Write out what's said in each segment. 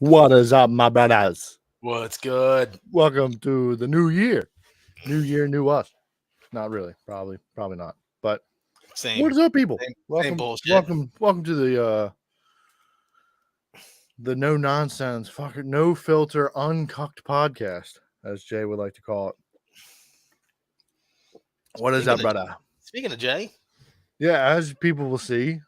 What is up, my brothers? What's good? Welcome to the new year. New year, new us. Not really. Probably not. But Same, what is up, people? same bullshit. Welcome to the no nonsense, fucking no filter, uncucked podcast, as Jay would like to call it. What is up, brother? Speaking of Jay, Yeah, as people will see,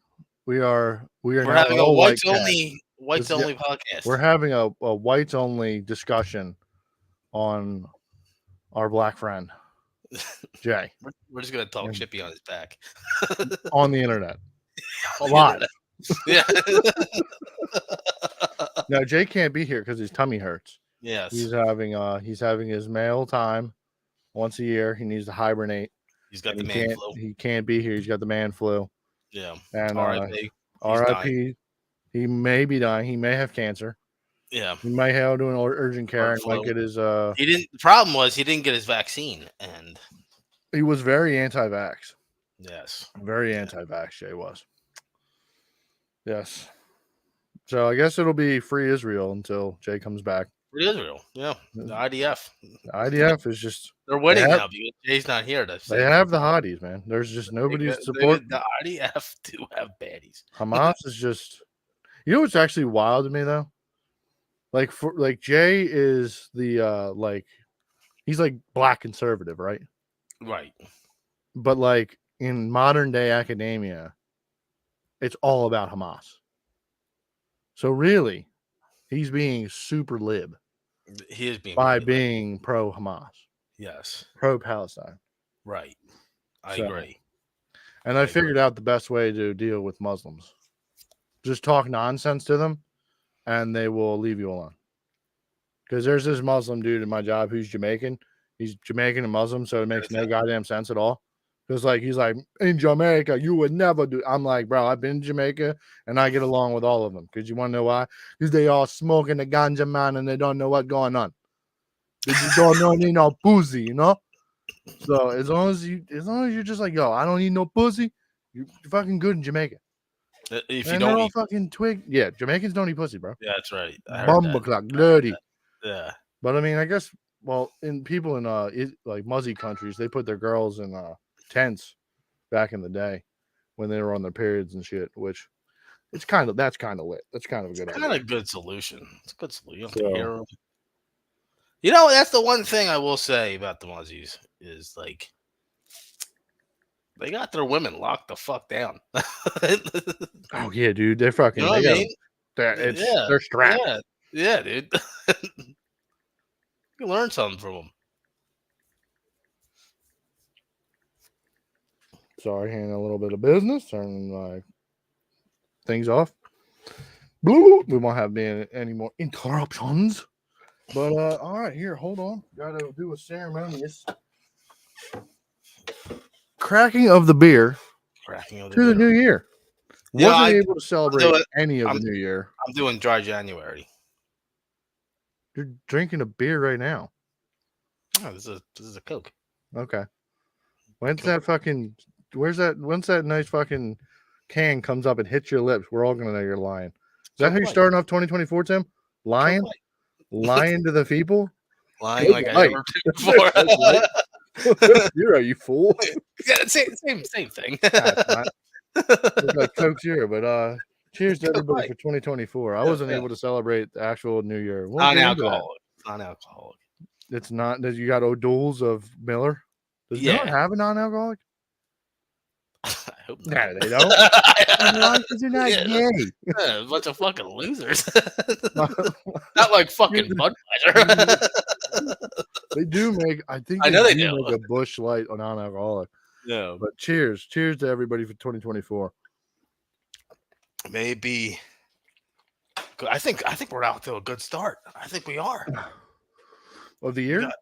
we're we're now having a all whites white only whites This- only podcast. We're having a whites only discussion on our black friend Jay We're just gonna talk Chippy on his back. on the internet. A lot. Yeah. Now Jay can't be here because his tummy hurts. Yes. He's having his male time once a year. He needs to hibernate. He's got the He man can't, flu. He can't be here. He's got the man flu. Yeah. And R.I.P. R.I.P. He may be dying. He may have cancer. Yeah. He may have to do an urgent care and flu. might get his He didn't. The problem was he didn't get his vaccine, and he was very anti-vax. yes, Very anti-vax, Jay was. Yes. So I guess it'll be free Israel until Jay comes back. it is real. Yeah. The IDF. The IDF is just They're winning have- now because Jay's not here. they have the hotties, man. There's just nobody's support. The IDF do have baddies. Hamas is just, you know what's actually wild to me though? Like Jay is the he's like black conservative, right? Right. But like in modern day academia, it's all about Hamas. So really, he's being super lib He is being by really being pro Hamas, yes. pro Palestine. Right. I So- agree. And I figured out the best way to deal with Muslims. Just talk nonsense to them and they will leave you alone. Because there's this Muslim dude in my job who's Jamaican. He's Jamaican and Muslim, so it makes no goddamn sense at all. Because he's like, in Jamaica, you would never do. I'm like, bro, I've been to Jamaica and I get along with all of them. Because you want to know why? Because they all smoking the ganja, man, and they don't know what's going on. They just don't need no pussy, you know? So as long as you're just like, yo, I don't need no pussy, you're fucking good in Jamaica. If you And don't they're all eat, fucking twig. Yeah, Jamaicans don't eat pussy, bro. yeah, that's right. I heard Bumble that. clock, dirty. Yeah. But I mean, I guess, well, in people in like Muzzy countries, they put their girls in tents back in the day when they were on their periods and shit, which that's kind of lit. That's kind of a good Kind idea. of a good solution. It's a good solution. You don't have So- to hear 'em. You know, that's the one thing I will say about the Muzzies is like they got their women locked the fuck down. Oh yeah, dude, they're fucking. You know what I mean? They're strapped. Yeah, dude. You can learn something from them. Sorry, handling a little bit of business, turning my things off. Blue. We won't have any more interruptions. But all right, here, hold on. Gotta do a ceremonious cracking of the beer Cracking of the to the beer. new year. Yeah, Wasn't able to celebrate doing- any of I'm- the new year. I'm doing dry January. You're drinking a beer right now. Oh, this is a Coke. Okay. When's Cool. that fucking? Where's that? Once that nice fucking can comes up and hits your lips, we're all gonna know you're lying. Is that how you're Coke Light. starting off 2024, Tim? Lying, Coke Light. lying to the people. Lying Coke like I Light. never did before. You're you fool. Yeah, same thing. It's not. It's like Coke Zero, but cheers to Coke everybody Light. for 2024. I Yeah, wasn't yeah. able to celebrate the actual New Year. We'll get into that. Non-alcoholic. Non-alcoholic. It's not that you got O'Doul's of Miller. Does Yeah. Miller have a non-alcoholic? I hope not. No, they don't. Because you're not Yeah. gay. Yeah, a bunch of fucking losers. Not like fucking Budweiser. They do make. I think I know they do do. make a Bush Light on non-alcoholic. No, But cheers to everybody for 2024. maybe. I think we're out to a good start. I think we are. Of the year, got-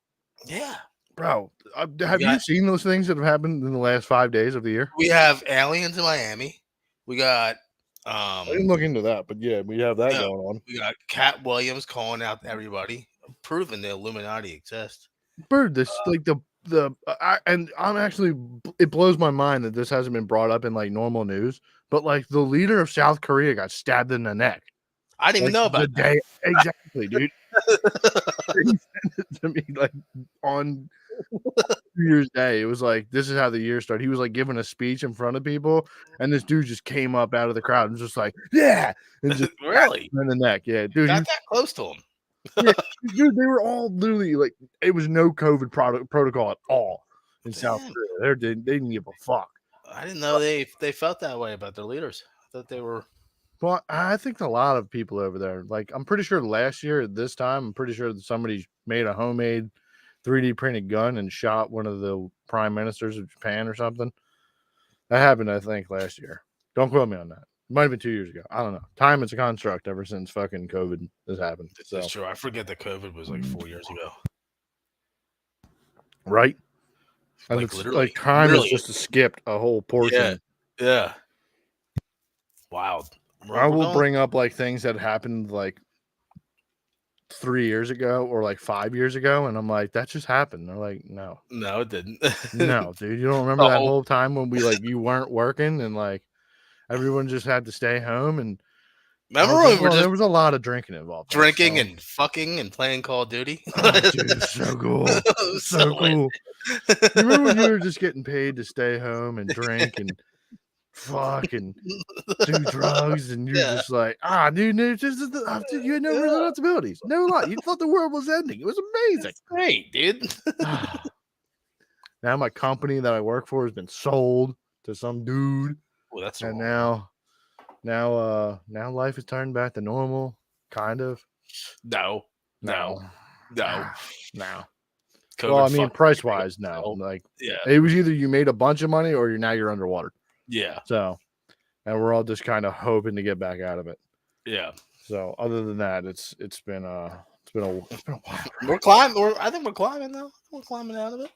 Yeah, bro. Have you got- seen those things that have happened in the last 5 days of the year? we have aliens in Miami. We got I didn't look into that, but yeah, we have that Yeah. going on. we got Cat Williams calling out everybody, proving the Illuminati exists. Bird, this like and I'm actually, it blows my mind that this hasn't been brought up in like normal news, but like the leader of South Korea got stabbed in the neck. I didn't even know the about day exactly, dude. He sent it to me like on New Year's Day. It was like, this is how the year started. He was like giving a speech in front of people, and this dude just came up out of the crowd and was just like, yeah, and just that. Really? in the neck. Yeah, dude. Got that close to him. Yeah, dude, they were all literally like, it was no COVID protocol at all in South Damn. Korea. They didn't give a fuck. I didn't know they felt that way about their leaders. I thought they were. Well, I think a lot of people over there, like, I'm pretty sure last year at this time, I'm pretty sure that somebody made a homemade 3D printed gun and shot one of the prime ministers of Japan or something. That happened, I think, last year. Don't quote me on that. It might have been 2 years ago. I don't know. Time is a construct ever since fucking COVID has happened. So, That's true. I forget that COVID was like 4 years ago. right? And Like it's literally, like time literally. has just skipped a whole portion. Yeah. Wild. I will bring up like things that happened like 3 years ago or like 5 years ago, and I'm like, that just happened. They're like, no, it didn't. no, dude, you don't remember that whole time when we like you weren't working and like everyone just had to stay home and remember when we were there just was a lot of drinking involved, drinking and fucking and playing Call of Duty? Oh, dude, it was so cool, so cool. You remember when you were just getting paid to stay home and drink and fuck and do drugs, and you're just like, dude, you had no responsibilities, no lie. You thought the world was ending. It was amazing. That's great, dude. Now my company that I work for has been sold to some dude. Well, that's and wrong. now life is turned back to normal, kind of. No. No. COVID Well, I mean, fucked price wise, no. Like, yeah, it was either you made a bunch of money or you're underwater. yeah, So, and we're all just kind of hoping to get back out of it. yeah. So, other than that, it's been a while. We're climbing. I think we're climbing now. We're climbing out of it.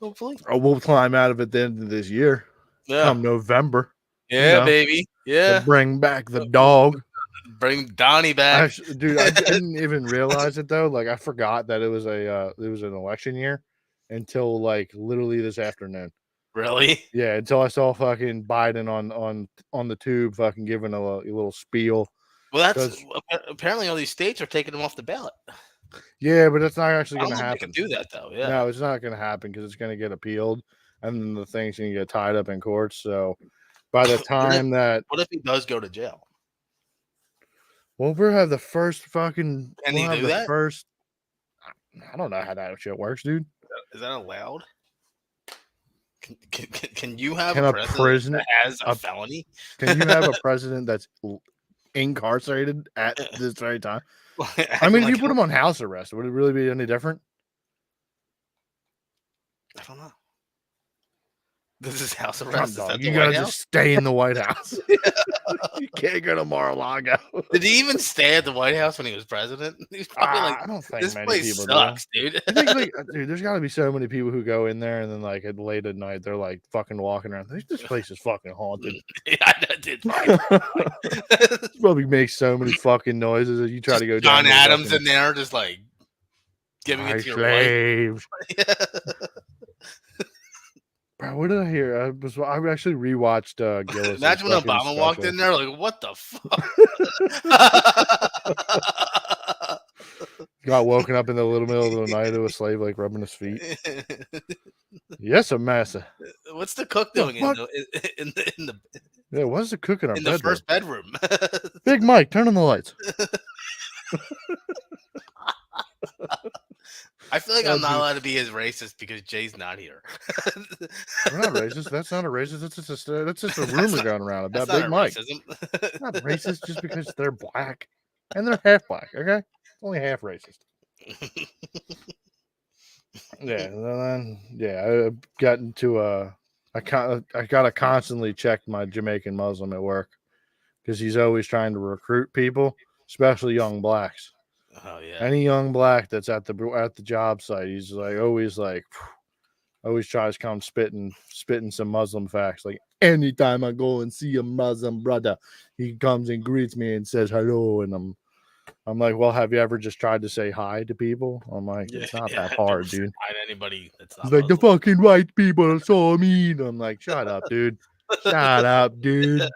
Hopefully, we'll climb out of it at the end of this year. Yeah, Come November. Yeah, baby. Yeah, bring back the dog. Bring Donnie back. Actually, dude, I didn't even realize it though. Like, I forgot that it was an election year until like literally this afternoon. Really? Yeah, until I saw fucking Biden on the tube fucking giving a little spiel. Well, that's apparently all these states are taking them off the ballot. Yeah, but that's not actually going to happen. They can do that though. Yeah. No, it's not going to happen because it's going to get appealed, and then the thing's going to get tied up in courts. So by the time what if he does go to jail? Well, we'll have the first fucking. Can he do that? First. I don't know how that shit works, dude. Is that allowed? Can you have a president that has a felony? Can you have a president that's incarcerated at this very time? I mean, if you put him on house arrest, would it really be any different? I don't know. This is house arrest. You gotta just stay in the White House. You can't go to Mar-a-Lago. Did he even stay at the White House when he was president? He's probably like, I don't think this many place people sucks, do. dude. I think, dude, there's got to be so many people who go in there and then like at late at night they're like fucking walking around. This place is fucking haunted. Yeah, I did. Probably makes so many fucking noises as you try to go down. John Adams in there, just like giving it to your wife. Bro, what did I hear? I actually rewatched Gillis. Imagine when Obama walked in there, like, what the fuck? Got woken up in the little middle of the night to a slave like rubbing his feet. Yes, a massa. What's the cook doing in the Yeah, what's the cook in our the first bedroom? Big Mike, turn on the lights. I feel like I'm not allowed to be as racist because Jay's not here. We're not racist. That's not a racist. That's just a rumor going around about Big Mike. It's not racist just because they're black and they're half black. Okay, only half racist. I got into I gotta constantly check my Jamaican Muslim at work because he's always trying to recruit people, especially young blacks. Oh yeah. Any young black that's at the job site, he's like always tries to come spitting some Muslim facts. Like, anytime I go and see a Muslim brother, he comes and greets me and says hello, and I'm like, well, have you ever just tried to say hi to people? I'm like, it's not that hard, dude. Hi to anybody that's not. He's like, the fucking white people are so mean. I'm like, shut up, dude. Shut up, dude.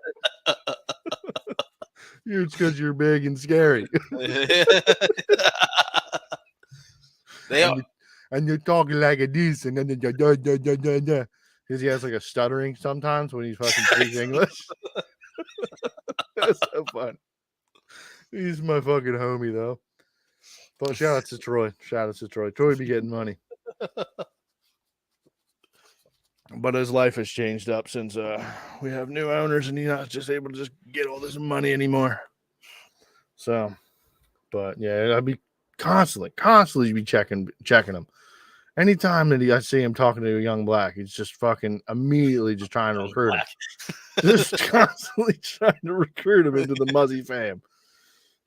It's because you're big and scary. They are. And you're talking like a this, and then because he has like a stuttering sometimes when he's fucking speaks English. That's so fun. He's my fucking homie though. But shout out to Troy. Shout out to Troy. Troy be getting money. But his life has changed up since we have new owners, and he's not just able to just get all this money anymore. So, but yeah, I'd be constantly be checking him. Anytime that I see him talking to a young black, he's just fucking immediately just trying to recruit him. Just constantly trying to recruit him into the Muzzy fam.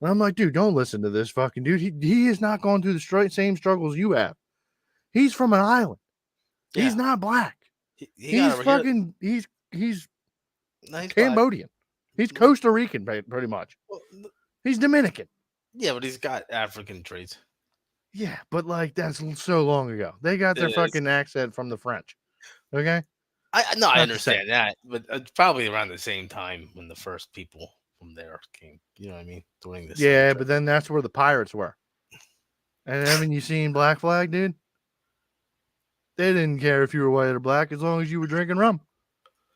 And I'm like, dude, don't listen to this fucking dude. He is not going through the same struggles you have. He's from an island. Yeah. He's not black. He's fucking. He's Cambodian. Black. He's Costa Rican, pretty much. Well, he's Dominican. Yeah, but he's got African traits. Yeah, but like that's so long ago. They got their fucking accent from the French. Okay. I understand that, but it's probably around the same time when the first people from there came. You know what I mean? Doing this. Yeah, but then that's where the pirates were. And haven't you seen Black Flag, dude? They didn't care if you were white or black as long as you were drinking rum.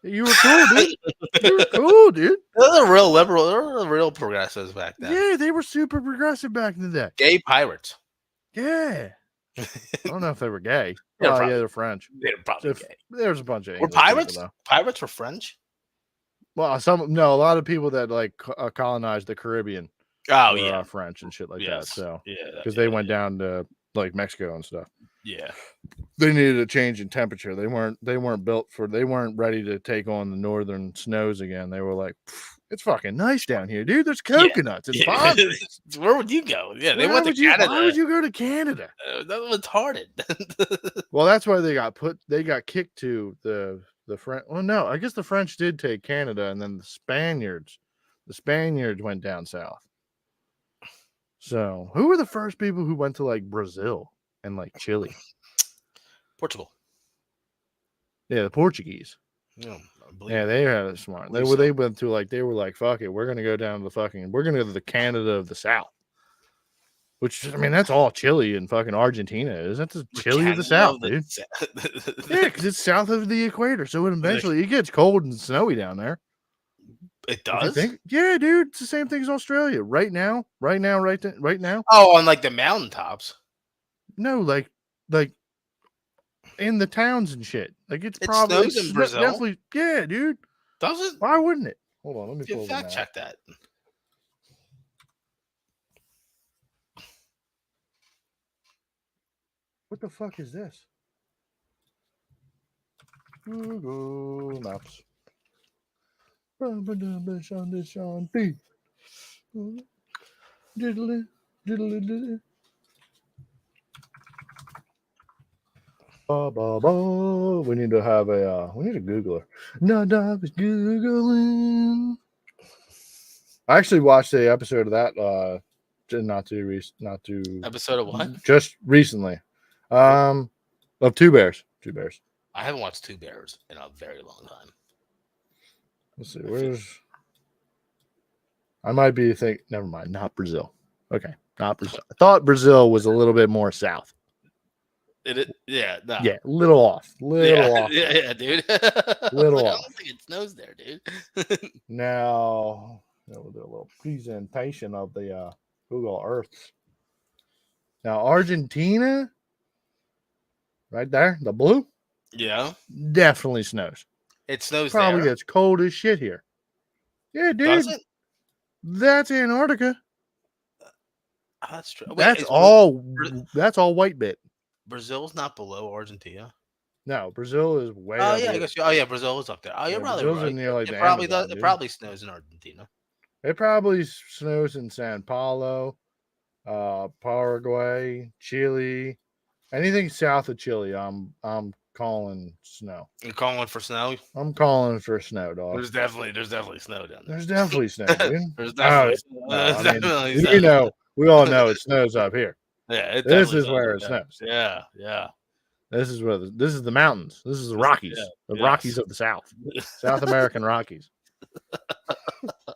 You were cool, dude. You were cool, dude. They're real liberal. They're real progressives back then. Yeah, they were super progressive back in the day. Gay pirates. Yeah. I don't know if they were gay. Yeah, they're French. They're probably gay. There's a bunch of English pirates. People, pirates were French. Well, a lot of people that like colonized the Caribbean. Oh yeah, French and shit like that. So because they went down to like Mexico and stuff. Yeah, they needed a change in temperature. They weren't ready to take on the northern snows again. They were like, it's fucking nice down here, dude. There's coconuts. It's fun. Where would you go? Yeah, they went to Canada. Why would you go to Canada? That was retarded. Well, that's why they got kicked to the French. Well, no, I guess the French did take Canada, and then the Spaniards went down south. So who were the first people who went to like Brazil and like Chile? Portugal. Yeah, the Portuguese. Yeah, they had it smart. They went to like, they were like, fuck it, we're gonna go down to we're gonna go to the Canada of the South. Which, I mean, that's all Chile and fucking Argentina is. That's the Chile of the South, dude. Yeah, because it's south of the equator, so it gets cold and snowy down there. It does? Yeah, dude, it's the same thing as Australia. Right now. Oh, on like the mountaintops. No, like in the towns and shit. Like it probably snows in Brazil. Definitely, yeah, dude. Does it? Why wouldn't it? Hold on, let me pull fact check that. What the fuck is this? Google Maps. We need to have we need a Googler. No, is Googling. I actually watched the episode of that not too episode of what? Just recently. Of Two Bears. I haven't watched Two Bears in a very long time. Let's see. I might be never mind. Not Brazil. Okay, not Brazil. I thought Brazil was a little bit more south. Yeah, no. Yeah, little off. Yeah, dude. Little off. I don't think it snows there, dude. Now we'll do a little presentation of the Google Earth. Now Argentina, right there, the blue. Yeah, definitely snows. It snows. Probably there. gets cold as shit here. Yeah, dude. Does it? That's Antarctica. That's true. Wait, that's all white bit. Brazil's not below Argentina. No, Brazil is way. Oh yeah, I guess. Oh yeah, Brazil is up there. Oh, you're probably right. Near, like, it probably Amazon, does. It probably snows in Argentina. It probably snows in Sao Paulo, Paraguay, Chile, anything south of Chile. I'm calling snow. You're calling for snow? I'm calling for snow, dog. There's definitely snow down there. There's definitely snow, dude. There's definitely snow. You know, we all know it snows up here. Yeah, this is where it snows. Yeah. This is the mountains. This is the Rockies. The Rockies of the South. South American Rockies.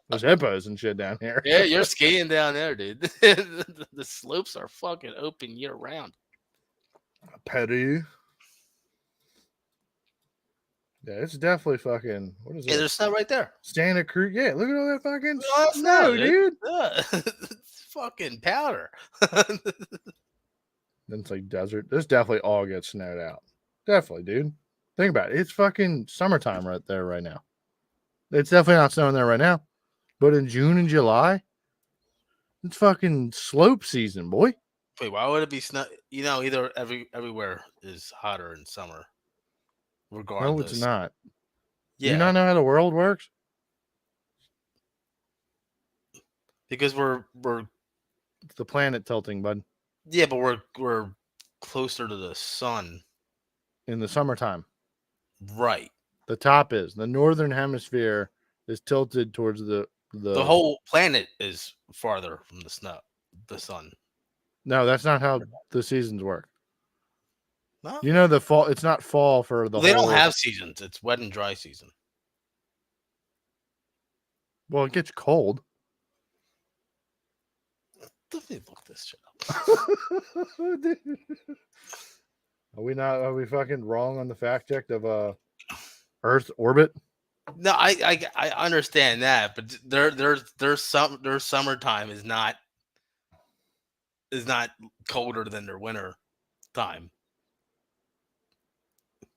There's hippos and shit down here. Yeah, you're skiing down there, dude. The slopes are fucking open year round. Peru. Yeah, it's definitely fucking. What is Yeah, it? there's snow right there. Santa Cruz. Yeah, look at all that fucking Oh, that's snow, dude. dude. Yeah. It's fucking powder. Then it's like desert. This definitely all gets snowed out. Definitely, dude. Think about it. It's fucking summertime right there right now. It's definitely not snowing there right now. But in June and July, it's fucking slope season, boy. Wait, why would it be snow? You know, either everywhere is hotter in summer. Regardless. No, it's not. Yeah. Do you not know how the world works? Because we're It's the planet tilting, bud. yeah, but we're closer to the sun. In the summertime. Right. The top is. The northern hemisphere is tilted towards the whole planet is farther from the sun. No, that's not how the seasons work. No, You know the fall. It's not fall for the. they whole, don't have seasons. It's wet and dry season. Well, it gets cold. Let me look this shit up. Are we not? Are we fucking wrong on the fact check of Earth's orbit? No, I understand that, but their summertime is not colder than their winter time.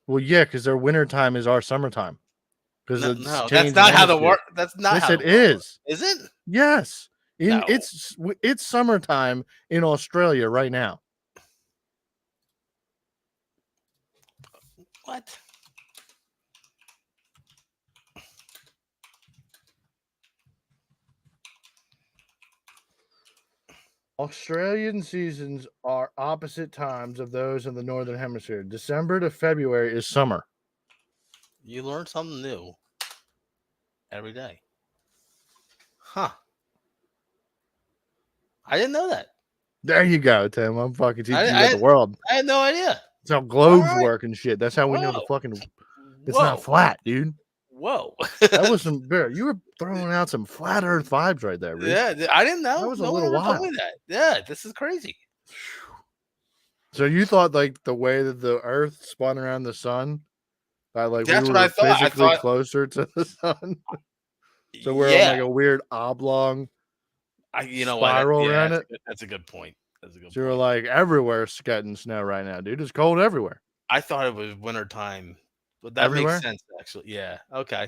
Well, yeah, because their winter time is our summertime. Because No, that's not how the work. That's not Yes, how it is. Is it? Yes, No. it's summertime in Australia right now. What? Australian seasons are opposite times of those in the northern hemisphere. December to February is summer. You learn something new every day. Huh. I didn't know that. There you go, Tim. I'm fucking teaching you I- about the world. I had no idea. That's how globes Alright. work and shit. That's how we know the Whoa. fucking. It's Whoa. not flat, dude. Whoa. That was some. You were throwing out some flat Earth vibes right there, Reed. Yeah, I didn't know. That was a No one little ever told wild. me that. Yeah, this is crazy. So you thought like the way that the Earth spun around the sun, that like That's we what were I thought. I physically thought- closer to the sun. So we're yeah, on like a weird oblong. you know spiral what? around it. That's a good point. That's a good So we're point. like everywhere's getting snow right now, dude. It's cold everywhere. I thought it was winter time, but that Everywhere? makes sense actually. Yeah. Okay.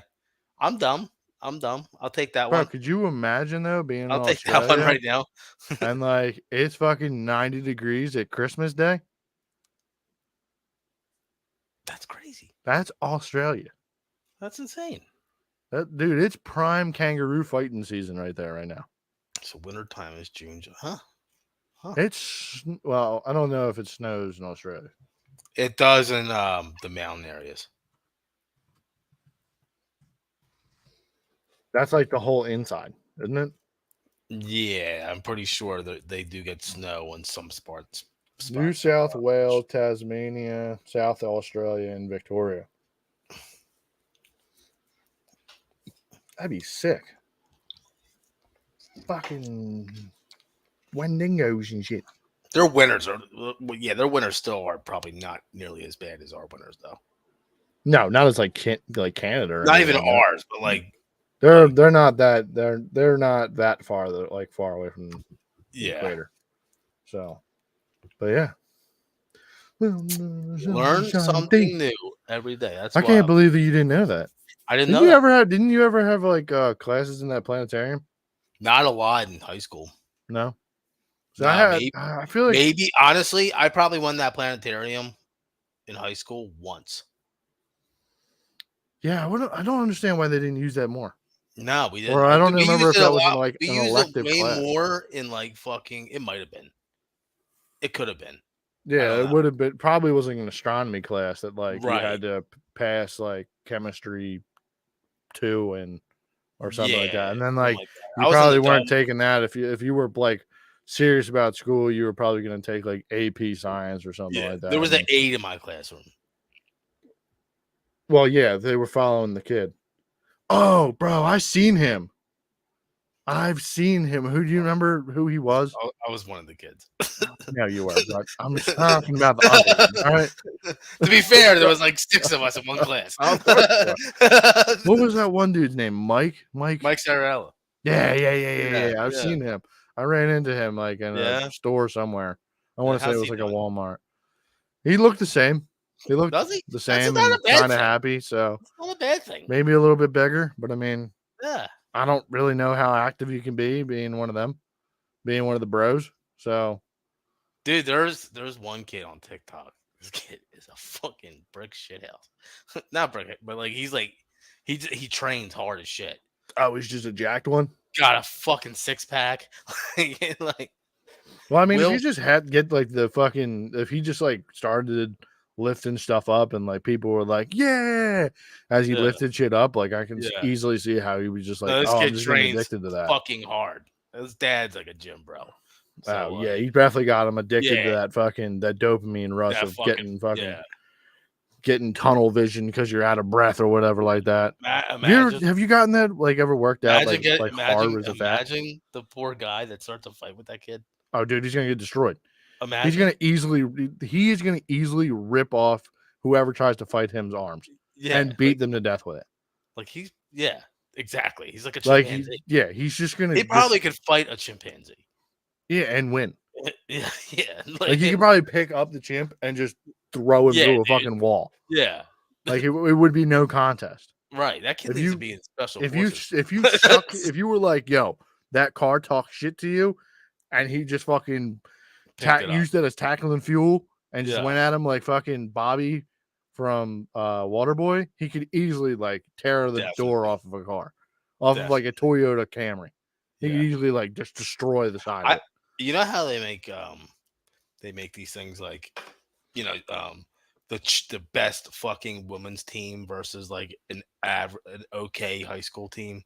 I'm dumb. I'll take that Bro, one. could you imagine though being in I'll take Australia that one right now. and like it's fucking 90 degrees at Christmas Day? That's crazy. That's Australia. That's insane. That dude, it's prime kangaroo fighting season right there right now. So winter time is June. Huh? It's well, I don't know if it snows in Australia. It does in the mountain areas. That's like the whole inside, isn't it? Yeah, I'm pretty sure that they do get snow in some spots. New South Wales, Tasmania, South Australia, and Victoria. That'd be sick. Fucking Wendigos and shit. Their winters are, their winters still are probably not nearly as bad as our winters, though. No, not as like Canada. Or Not even anything. ours, but like They're not that they're not that far like far away from the equator. So, but yeah, learn something new every day. That's I why can't believe that you didn't know that. I didn't Didn't know you that. ever have? Didn't you ever have like classes in that planetarium? Not a lot in high school. No. So No, I had. maybe- I feel like Maybe honestly, I probably won that planetarium in high school once. yeah. I don't understand why they didn't use that more. No, we didn't. Or I don't We remember used if it a that was in, lot. like, we an used elective it way class. more in like fucking. It might have been. It could have been. Yeah, don't it know. would have been probably was like an astronomy class that like you Right. had to pass like chemistry 2 and or something like that. And then like something that. you I was an probably weren't adult. taking that if you were like serious about school, you were probably going to take like AP science or something Yeah, like that. there was And an 8 in my classroom. well, yeah, they were following the kid. Oh, bro, I seen him. I've seen him. Who do you remember who he was? I was one of the kids. No, you were, but I'm just talking about the other one. All right. To be fair, there was like 6 of us in one class. Of course it was. What was that one dude's name? Mike? Mike Sararella. Yeah. I've seen him. I ran into him like in Yeah. a store somewhere. I want to say how's it was he like a doing? Walmart. He looked the same. He looked Does he? the That's same not and a bad kind of thing. happy. So It's not a bad thing. maybe a little bit bigger, but I mean, Yeah. I don't really know how active you can be being one of them, being one of the bros. So Dude, there's one kid on TikTok. This kid is a fucking brick shithouse. Not brick, but like he trains hard as shit. oh, he's just a jacked one. Got a fucking 6-pack. like Well, I mean, if Will- you just had get like the fucking, if he just like started lifting stuff up and like people were like, yeah, as he Yeah. lifted shit up, like I can Yeah. easily see how he was just like, No, this oh, I'm kid just getting trains addicted to that. fucking hard. His dad's like a gym bro. So, Oh yeah, you definitely got him addicted to yeah. that fucking that dopamine rush that of getting yeah. getting tunnel vision because you're out of breath or whatever like that. Imagine, Have you gotten that like ever worked out like imagine, hard as a fat? imagine the poor guy that starts a fight with that kid. Oh, dude, he's gonna get destroyed. Imagine He is gonna easily rip off whoever tries to fight him's arms and beat them to death with it. Like he's exactly. He's like a Like chimpanzee. he's just gonna He probably could fight a chimpanzee. and win. Yeah. Like he could probably pick up the chimp and just throw him through a fucking wall. Yeah. Like it would be no contest. Right. That kid If needs you- to be in special If forces. if you were like, yo, that car talks shit to you, and he just fucking Picked it up. used it as tackling fuel and just Yeah. went at him like fucking Bobby from Waterboy, he could easily like tear the door off of a car, off of like a Toyota Camry. He could Yeah. easily like just destroy the side of it. You know how they make these things like, the best fucking women's team versus like an okay high school team.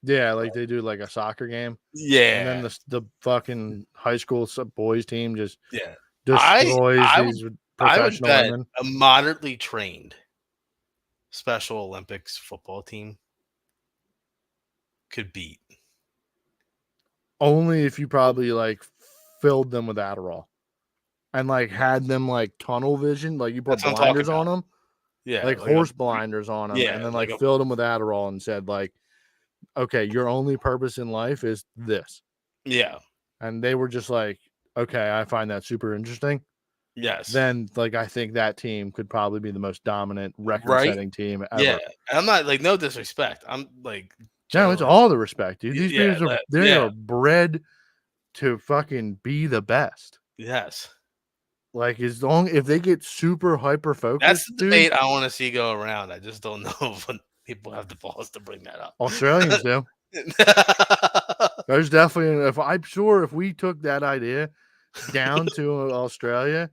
Yeah, like they do like a soccer game. Yeah. And then the fucking high school boys team just Yeah. destroys I these would professional bet women. a moderately trained Special Olympics football team could beat. Only if you probably like filled them with Adderall and like had them like tunnel vision, like you put That's what I'm talking blinders on them, Yeah. like horse blinders on them, yeah, and then like like a- filled them with Adderall and said like, okay, your only purpose in life is this. Yeah. And they were just like, okay, I find that super interesting. Yes. Then like I think that team could probably be the most dominant record-setting team ever. Yeah. And I'm not like no disrespect. I'm like No, it's all the respect, dude. These Yeah, dudes they are bred to fucking be the best. yes. Like as long if they get super hyper focused, That's the dude, debate I want to see go around. I just don't know if people have the balls to bring that up. Australians do. There's definitely I'm sure if we took that idea down to Australia,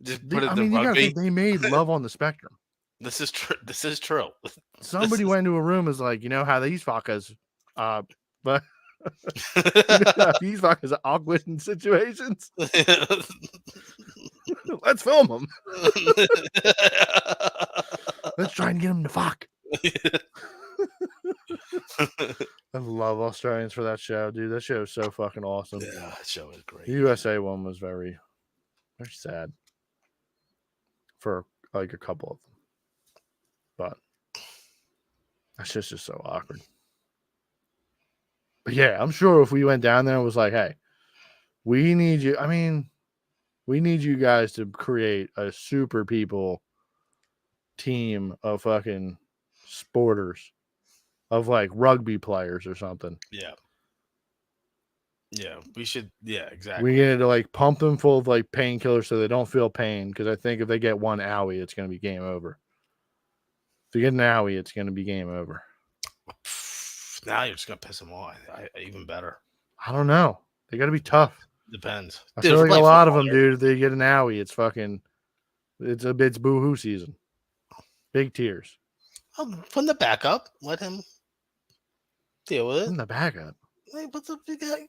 Just put it I in mean, you gotta rugby. think they made Love on the Spectrum. This is true. This is true. Somebody is- went into a room is like, you know how these fuckers, but these fuckers are awkward in situations. Let's film them. Let's try and get them to fuck. I love Australians for that show, dude. That show is so fucking awesome. Yeah, that show is great. The USA one was very, very sad for like a couple of them, but that's just so awkward. But yeah, I'm sure if we went down there and was like, hey, we need you. I mean, we need you guys to create a super people team of fucking sporters, of like rugby players or something. Yeah. Yeah, we should. Yeah, exactly. We need to like pump them full of like painkillers so they don't feel pain. Because I think if they get one owie, it's going to be game over. If you get an owie, it's going to be game over. Now you're just gonna piss them off. Even better. I don't know. They got to be tough. Depends. I Dude, feel if like a we're lot of playing them, dude. If they get an owie, it's fucking. It's boo-hoo season. Big tears. football, from the backup, let him deal with it. In the backup. Hey, but you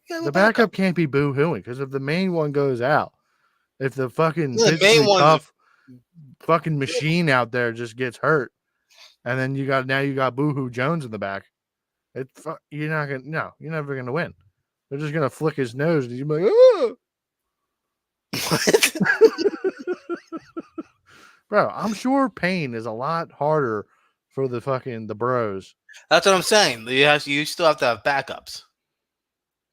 got The backup can't be boo-hooing because if the main one goes out, if the fucking The main physically one's- tough fucking machine out there just gets hurt, and then you got Boo-hoo Jones in the back, You're not gonna. No, you're never gonna win. They're just gonna flick his nose, and you're like, oh, What? bro. I'm sure Payne is a lot harder for the bros. That's what I'm saying. You still have to have backups.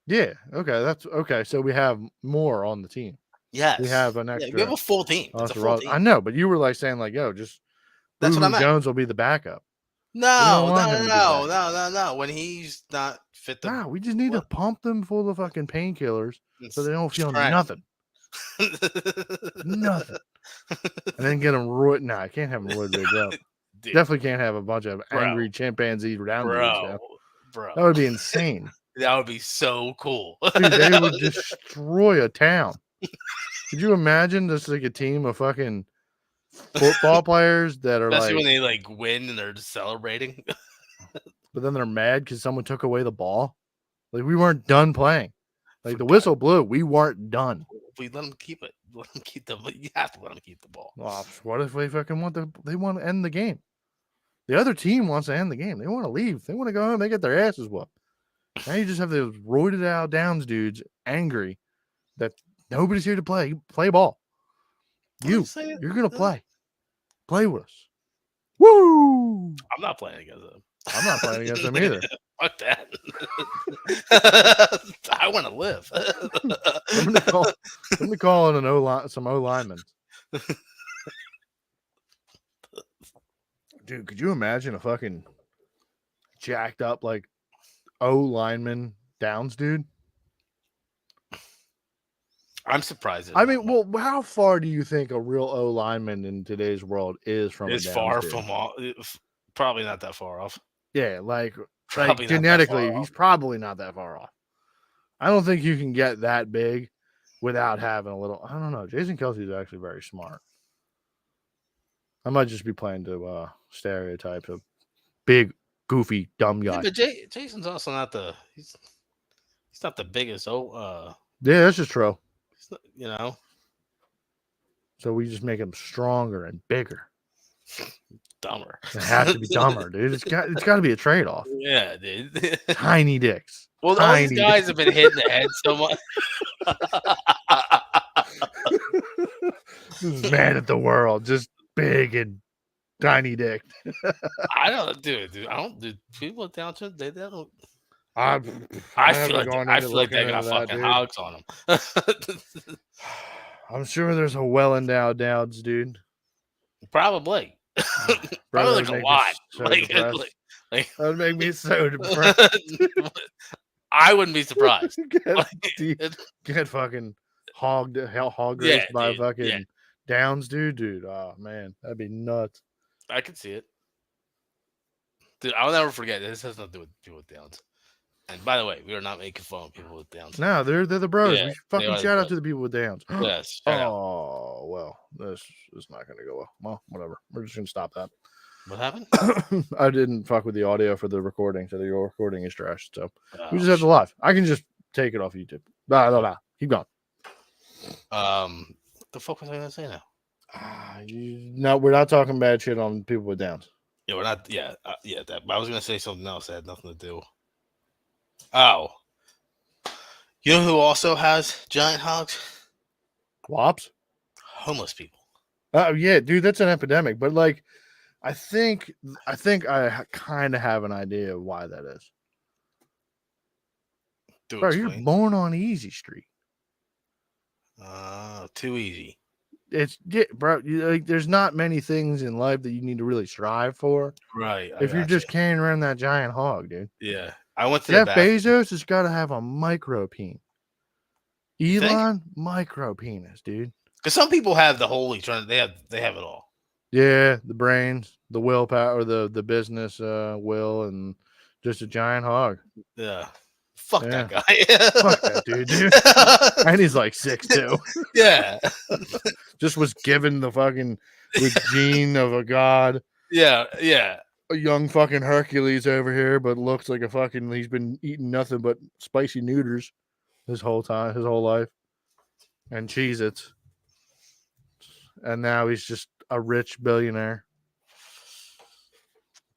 Yeah. Okay. That's okay. So we have more on the team. Yes. We have an Yeah, extra. we have a full team. It's a full team. I know, but you were like saying like, yo, just That's what I Boo-Hoo meant. Jones will be the backup. No, want him to be the no. When he's not fit to Nah, we just need to pump them full of fucking painkillers so they don't feel nothing. Nothing. And then get them roid. Nah, I can't have them roid rage up. Dude, Definitely can't have a bunch of Bro. angry chimpanzee down dudes. Yeah. bro. That would be insane. That would be so cool. Dude, they would destroy a town. Could you imagine just like a team of fucking football players that are Especially like, when they like win and they're just celebrating. but then they're mad because someone took away the ball. Like we weren't done playing. Like the whistle blew, we weren't done. We let them keep it. Let them keep the. You have to let them keep the ball. Well, what if they fucking they want to end the game? The other team wants to end the game. They want to leave. They want to go home. They get their asses whooped. Now you just have those roided out Downs dudes angry that nobody's here to play. Play ball. You're gonna play. Play with us. Woo! I'm not playing against them. I'm not playing against them either. Fuck that. I want to live. Let me call in some O linemen. Dude, could you imagine a fucking jacked up like O lineman Downs dude? I'm surprised. I mean, well, how far do you think a real O lineman in today's world is from? It's far from all. Probably not that far off. Yeah, like Probably genetically, he's probably not that far off. I don't think you can get that big without having a little. I don't know. Jason Kelsey is actually very smart. I might just be playing to stereotype a big, goofy, dumb guy. Yeah, but Jason's also not the. He's not the biggest. Yeah, that's just true. You know. So we just make him stronger and bigger. Dumber. It has to be dumber, dude. It's got to be a trade-off. Yeah, dude. Tiny dicks. Well, all these guys have been hit in the head so much. This man of the world, just big and tiny dick. I don't, dude. I don't. Do people down to they don't. I feel like they got fucking hogs on them. I'm sure there's a well-endowed Downs, dude. Probably. Probably like a lot. That would make me so depressed. I wouldn't be surprised. Get fucking hog raced by fucking Downs, dude. Oh man, that'd be nuts. I can see it, dude. I'll never forget. This has nothing to do with people with Downs. And by the way, we are not making fun of people with Downs. No, they're the bros. We fucking shout out to the people with Downs. Yes. Oh well, this is not going to go well. Well, whatever. We're just going to stop that. What happened? I didn't fuck with the audio for the recording, so the recording is trash. So we just have the live. I can just take it off YouTube. Nah. Keep going. What the fuck was I going to say now? No, we're not talking bad shit on people with Downs. Yeah, we're not. Yeah. That. I was going to say something else that had nothing to do. Oh, you know who also has giant hogs? Wops? Homeless people. Oh yeah, dude, that's an epidemic. But like, I think I kind of have an idea of why that is. Bro, you're born on Easy Street. Too easy. It's bro. There's not many things in life that you need to really strive for. Right. If you're just carrying around that giant hog, dude. Yeah. I went to Jeff Bezos has got to have a micro penis. Elon, micro penis, dude. Because some people have the whole eternity. They have it all. Yeah, the brains, the willpower, the business will, and just a giant hog. Yeah. Fuck that guy. Fuck that dude. And he's like 6'2". Yeah. Just was given the gene of a god. Yeah. A young fucking Hercules over here, but looks like he's been eating nothing but spicy noodles his whole life, and Cheez-Its, and now he's just a rich billionaire.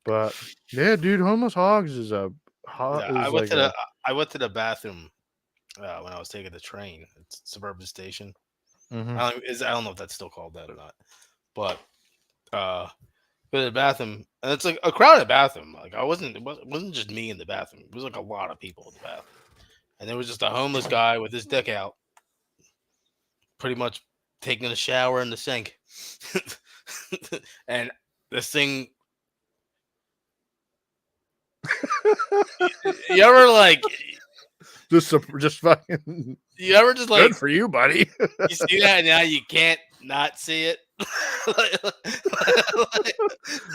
But yeah, dude, homeless hogs is a Hot Yeah, is like a I went to the bathroom when I was taking the train at Suburban Station. mhm. I don't know if that's still called that or not, but go to the bathroom and it's like a crowded bathroom. Like it wasn't just me in the bathroom. It was like a lot of people in the bathroom, and there was just a homeless guy with his dick out, pretty much taking a shower in the sink, and this thing. You ever like? just fucking You ever just like good for you, buddy. you see that and now you can't not see it?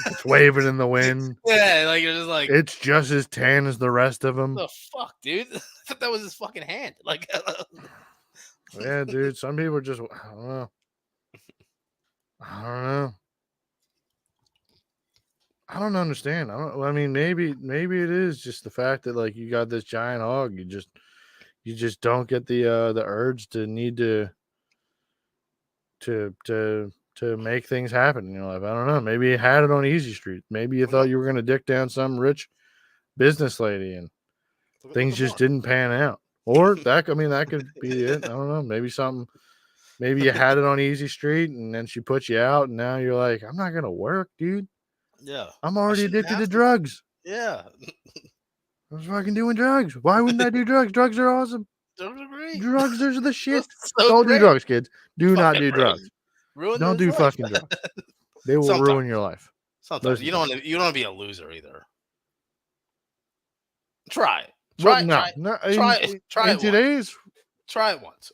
It's waving in the wind. Yeah, like you're just like, It's just as tan as the rest of them. the fuck, dude? I thought that was his fucking hand. Like, Yeah, dude. Some people just I don't know. I don't know. I don't understand. I mean, maybe it is just the fact that like you got this giant hog. You just don't get the urge to need to make things happen in your life. I don't know. Maybe you had it on Easy Street. Maybe you thought you were gonna dick down some rich business lady and things just didn't pan out. Or that could be it. I don't know. Maybe you had it on Easy Street and then she put you out and now you're like, I'm not gonna work, dude. yeah, I'm I already shouldn't addicted to have to. drugs. Yeah, I was fucking doing drugs. Why wouldn't I do drugs? Drugs are awesome. those are great. Drugs are the shit. So Don't great. do drugs, kids. Do not Fucking do drugs. ruin Don't his do life. fucking drugs. They will Sometimes. ruin your life. Sometimes Most you of don't the wanna- you don't want to be a loser either. Try it. Well, Try no, try no. try it. Try in it once. today's, Try it once.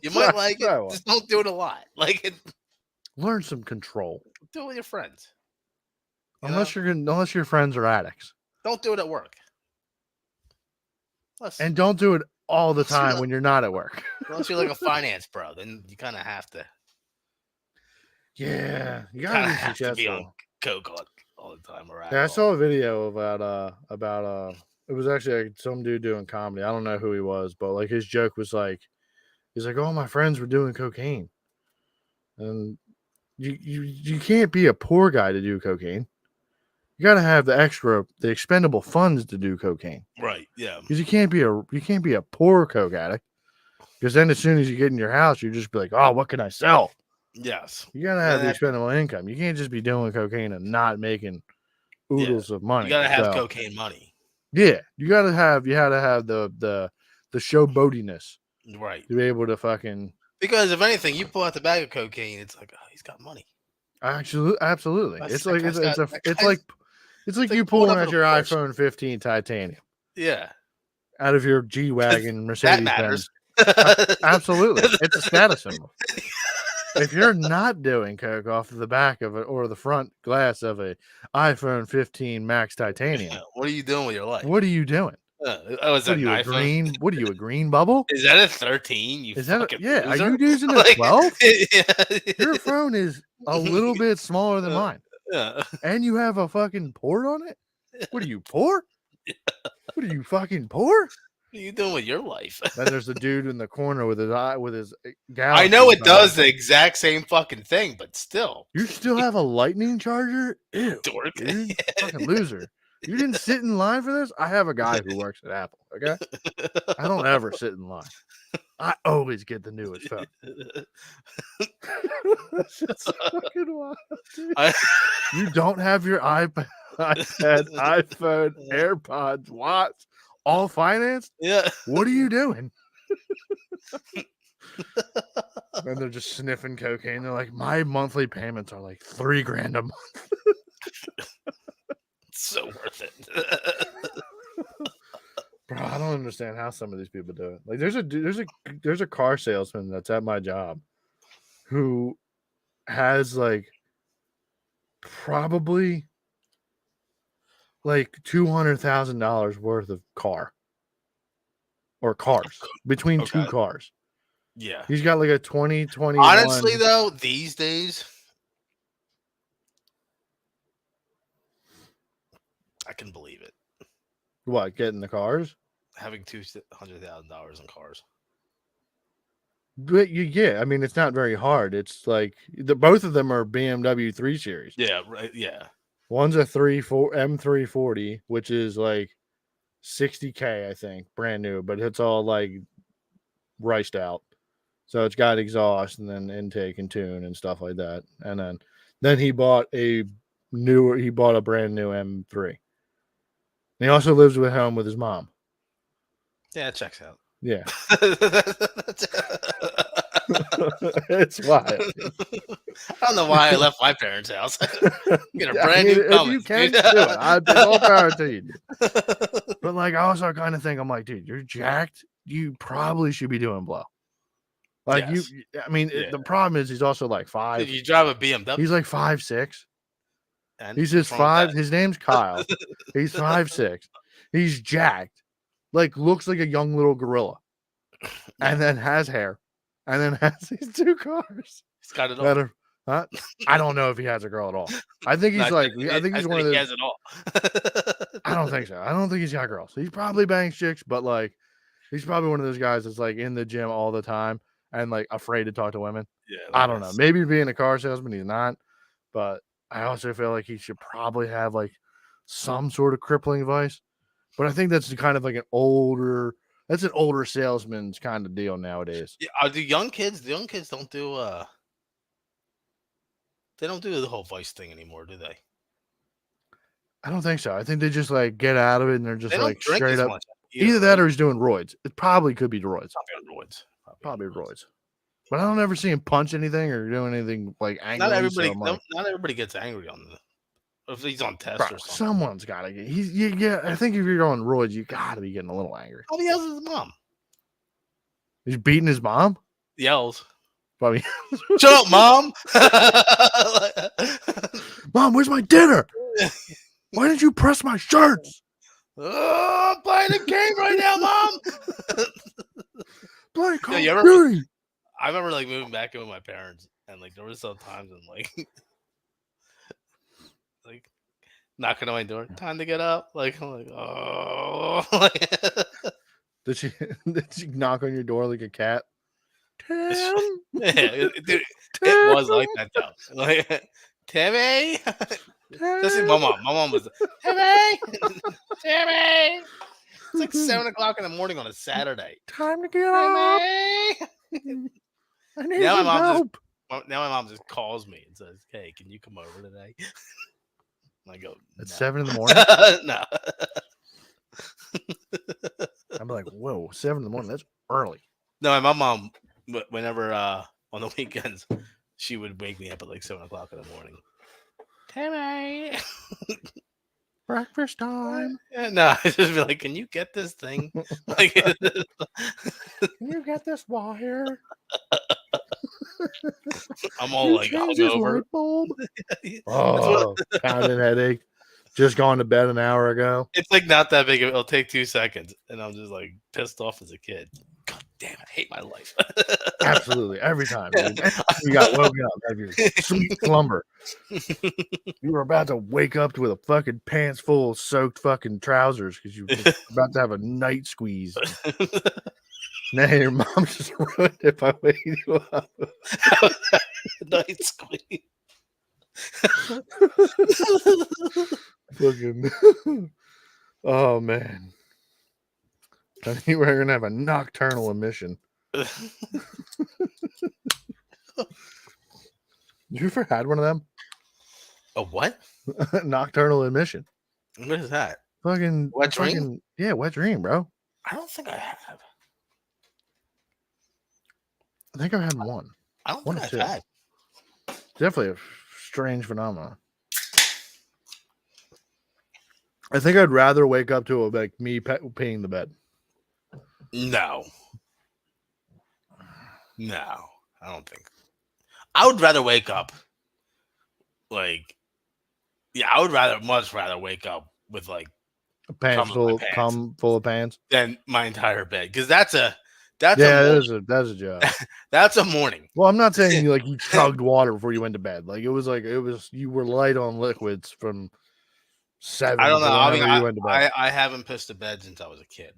You Try- might like try it. one. Just don't do it a lot. Like Learn some control. do it with your friends. You Unless know? unless your friends are addicts, Don't do it at work. and don't do it all the Unless you're time not- when you're not at work. Unless you're like a finance bro, then you kind of have to. Yeah, you Kind gotta of be have to be on successful. coke all the time. Or Yeah, I alcohol. saw a video about it was actually like some dude doing comedy. I don't know who he was, but like his joke was like, he's like, all my friends were doing cocaine, and you can't be a poor guy to do cocaine. You got to have the expendable funds to do cocaine, Right. Yeah. because you can't be a poor coke addict. Because then as soon as you get in your house, you just be like, oh, what can I sell? Yes. You got to have the Yeah. expendable income. You can't just be doing cocaine and not making oodles of money. You gotta have So, cocaine money. yeah, you had to have the showboatiness Right. to be able to fucking Because if anything, you pull out the bag of cocaine, it's like, oh, he's got money. absolutely. That's- It's that like guy's it's got- a that it's guy's- like like you pulling pulling up out in a your Porsche. iPhone 15 titanium Yeah. out of your G wagon That Mercedes matters. Benz. Absolutely, it's a status symbol. If you're not doing coke off of the back of it or the front glass of a iPhone 15 Max Titanium, What are you doing with your life? what are you doing? Oh, is What that are you, an a iPhone? green? What are you, a green bubble? Is that a 13? You Is that fucking yeah? loser? Are you using a Like, 12? yeah. Your phone is a little bit smaller than mine, Yeah. and you have a fucking port on it. What are you, poor? What are you, fucking poor? What are you doing with your life? Then there's the dude in the corner with his I Galaxy know it phone. does the exact same fucking thing, but still, You still have a lightning charger? Ew, dork. dude, fucking loser. You didn't sit in line for this? I have a guy who works at Apple. Okay, I don't ever sit in line. I always get the newest phone. That's just fucking wild, dude. I- You don't have your iPad, iPhone, AirPods, watch, all financed? Yeah. What are you doing? And they're just sniffing cocaine. They're like, my monthly payments are like $3,000 a month. It's so worth it. Bro, I don't understand how some of these people do it. Like, there's a car salesman that's at my job who has like probably like $200,000 worth of car or cars between two Okay. cars. Yeah. He's got like a 2021. Honestly, though, these days, I can believe it. What, getting the cars? Having $200,000 in cars. But yeah, I mean, it's not very hard. It's like both of them are BMW 3 Series. Yeah. Right. Yeah. One's a M340, which is like $60K, I think, brand new, but it's all like riced out. So it's got exhaust and then intake and tune and stuff like that. And then he bought a brand new M3. And he also lives with home with his mom. Yeah, it checks out. Yeah. It's wild. I don't know why I left my parents' house. Get a Yeah, brand new if Cummins, you can dude. do it, it's all power to you. But like, I also kind of think I'm like, dude, you're jacked. You probably should be doing blow. Like Yes. I mean, Yeah. the problem is he's also like Dude, 5. you drive a BMW. He's like 5'6". And He's what's just wrong with 5. that? His name's Kyle. He's 5'6". He's jacked. Like looks like a young little gorilla. And then has hair. And then has these 2 cars. He's got it all. That are, huh? I don't know if he has a girl at all. I think he's No, like, I think he's one of He those. has it all. I don't think so. I don't think he's got girls. He's probably bangs chicks, but like, he's probably one of those guys that's like in the gym all the time and like afraid to talk to women. Yeah, I don't know. Maybe being a car salesman, he's not. But I also feel like he should probably have like some sort of crippling vice. But I think that's kind of like an older salesman's kind of deal nowadays. Yeah, the young kids don't do they don't do the whole vice thing anymore, do they? I don't think so. I think they just like get out of it and they're just They don't like drink straight as up. much. Either that or he's doing roids. It probably could be roids. Probably on roids. Probably roids. But I don't ever see him punch anything or doing anything like angry. Not everybody gets angry on if he's on test or something. Someone's got to get. I think if you're on roids, you got to be getting a little angry. How he yells at his mom? He's beating his mom. Yells. Probably. Shut up, mom! Mom, where's my dinner? Why didn't you press my shirts? Oh, I'm playing a game right now, mom. Play Call of of Duty. I remember like moving back in with my parents, and like there were some times when like knocking on my door, time to get up. Like I'm like, oh. Did she knock on your door like a cat? Yeah, it was like that though. Like Timmy. Especially my mom. My mom was Timmy. Timmy. It's like 7:00 in the morning on a Saturday. Time to get up. I need now some help. Now my mom just calls me and says, "Hey, can you come over today?" I go, It's no. 7 in the morning. No. I'm like, whoa, 7 in the morning. That's early. No, my mom, whenever on the weekends, she would wake me up at like 7:00 in the morning. Timmy, breakfast time. No, I just be like, can you get this thing? Like, can you get this wire? I'm all like hungover. Oh, pounding headache. Just gone to bed an hour ago. It's like not that big. It'll take 2 seconds, and I'm just like pissed off as a kid. God damn, I hate my life. Absolutely, every time. Dude. You got woken up out of your sweet slumber. You were about to wake up with a fucking pants full of soaked fucking trousers because you were about to have a night squeeze. Now your mom just ruined it by waking you up. Night squeeze. Fucking. Oh man. I think we're gonna have a nocturnal emission. You ever had one of them? A what? Nocturnal emission. What is that? Fucking Wet dream? Yeah, wet dream, bro. I don't think I have. I think I've had one. I don't One think or I've two. had. Definitely a strange phenomenon. I think I'd rather wake up to like me peeing the bed. No, I don't think. I would rather wake up like, yeah, I would much rather wake up with like Pants full of pants than my entire bed, because that's a job. That's a morning. Well, I'm not saying you chugged water before you went to bed. Like it was you were light on liquids from 7. I don't know. I mean, you went to bed. I haven't pissed a bed since I was a kid.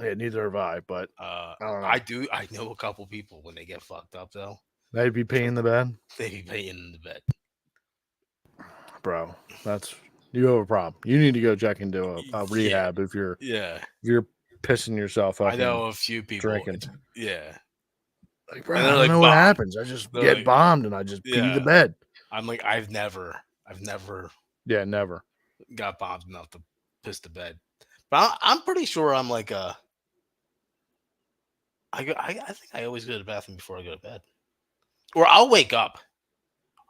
Yeah, neither have I. But I don't know. I know a couple people when they get fucked up though. They'd be peeing in the bed. They be peeing in the bed. Bro, that's You have a problem. You need to go check into a rehab if you're pissing yourself up. I know a few people drinking. Yeah. Like, bro, I don't know what happens. I just get bombed and I just pee the bed. I'm like, I've never. Yeah, never got bombed enough to piss the bed. But I'm pretty sure I'm like I think I always go to the bathroom before I go to bed, or I'll wake up.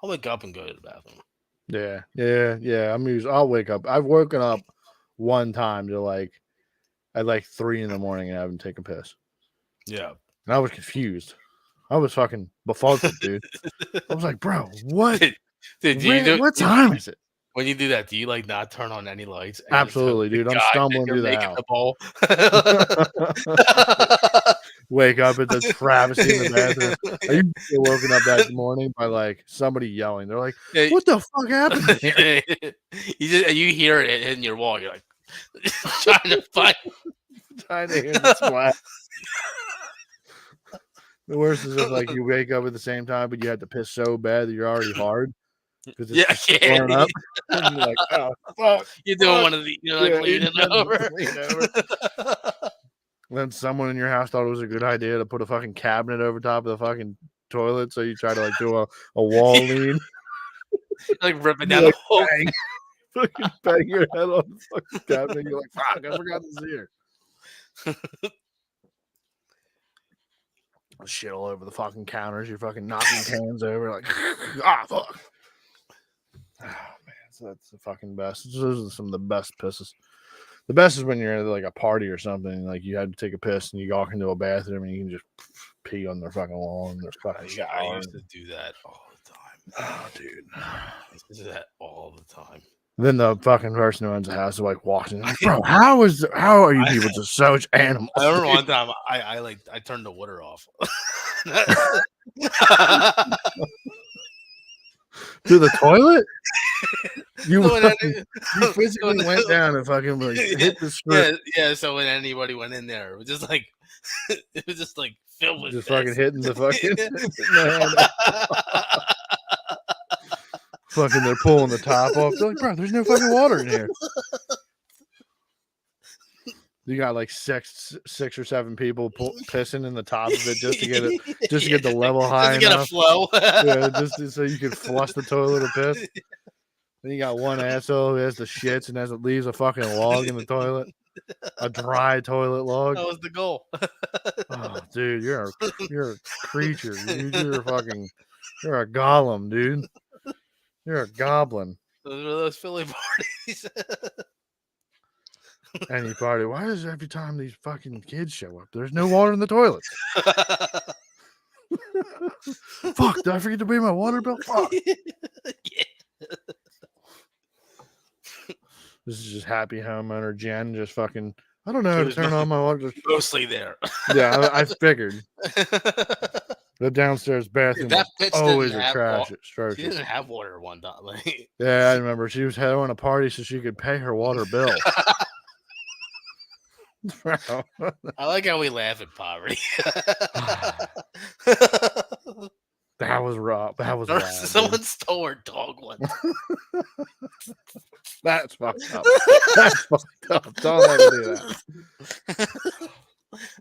I'll wake up and go to the bathroom. Yeah. I'll wake up. I've woken up one time to at 3 a.m. and I haven't taken a piss. Yeah, and I was confused. I was fucking befuddled, dude. I was like, bro, what? What time is it? When you do that, do you like not turn on any lights? Absolutely, dude. I'm stumbling through the house. Wake up at the travesty in the bathroom. Are you woken up that morning by like somebody yelling? They're like, "What the fuck happened here?" You hear it hitting your wall. You're like trying to hear the splat. The worst is if like you wake up at the same time, but you have to piss so bad that you're already hard. Yeah, up. And you're like, oh, fuck. You're doing one of the, you're like leaning over. Then someone in your house thought it was a good idea to put a fucking cabinet over top of the fucking toilet, so you try to like do a wall lean, like ripping down the whole thing. Fucking bang your head on the fucking cabinet. You're like, fuck, I forgot this here. Shit all over the fucking counters. You're fucking knocking cans over, like, fuck. Oh man, so that's the fucking best. Those are some of the best pisses. The best is when you're at like a party or something, like you had to take a piss and you walk into a bathroom and you can just pee on their fucking wall and their fucking shower. I used to do that all the time. Oh, dude. I used to do that all the time. Then the fucking person who owns the house is like walking like, bro, how are you people just such animals? I remember one time I turned the water off. To the toilet? You physically went down and fucking like hit the script. Yeah. So when anybody went in there, it was just like filled with just fucking hitting the fucking fucking they're pulling the top off. They're like, bro, there's no fucking water in here. You got like six or seven people pissing in the top of it just to get it, just to get the level high just to enough. Get a flow. Yeah, just so you can flush the toilet or piss. Then you got one asshole who has the shits and leaves a fucking log in the toilet, a dry toilet log. That was the goal. Oh, dude, you're a creature. You're a golem, dude. You're a goblin. Those are those Philly parties. Any party. Why is every time these fucking kids show up, there's no water in the toilets? Fuck, did I forget to pay my water bill? Fuck. Yeah. This is just happy homeowner Jen just fucking, I don't know how to turn on my water. Mostly there. Yeah, I figured. The downstairs bathroom always a trash. She didn't have water one time. Yeah, I remember. She was having a party so she could pay her water bill. I like how we laugh at poverty. That was rough. That was wild. Someone stole her dog one. That's fucked up. That's fucked up. Don't ever do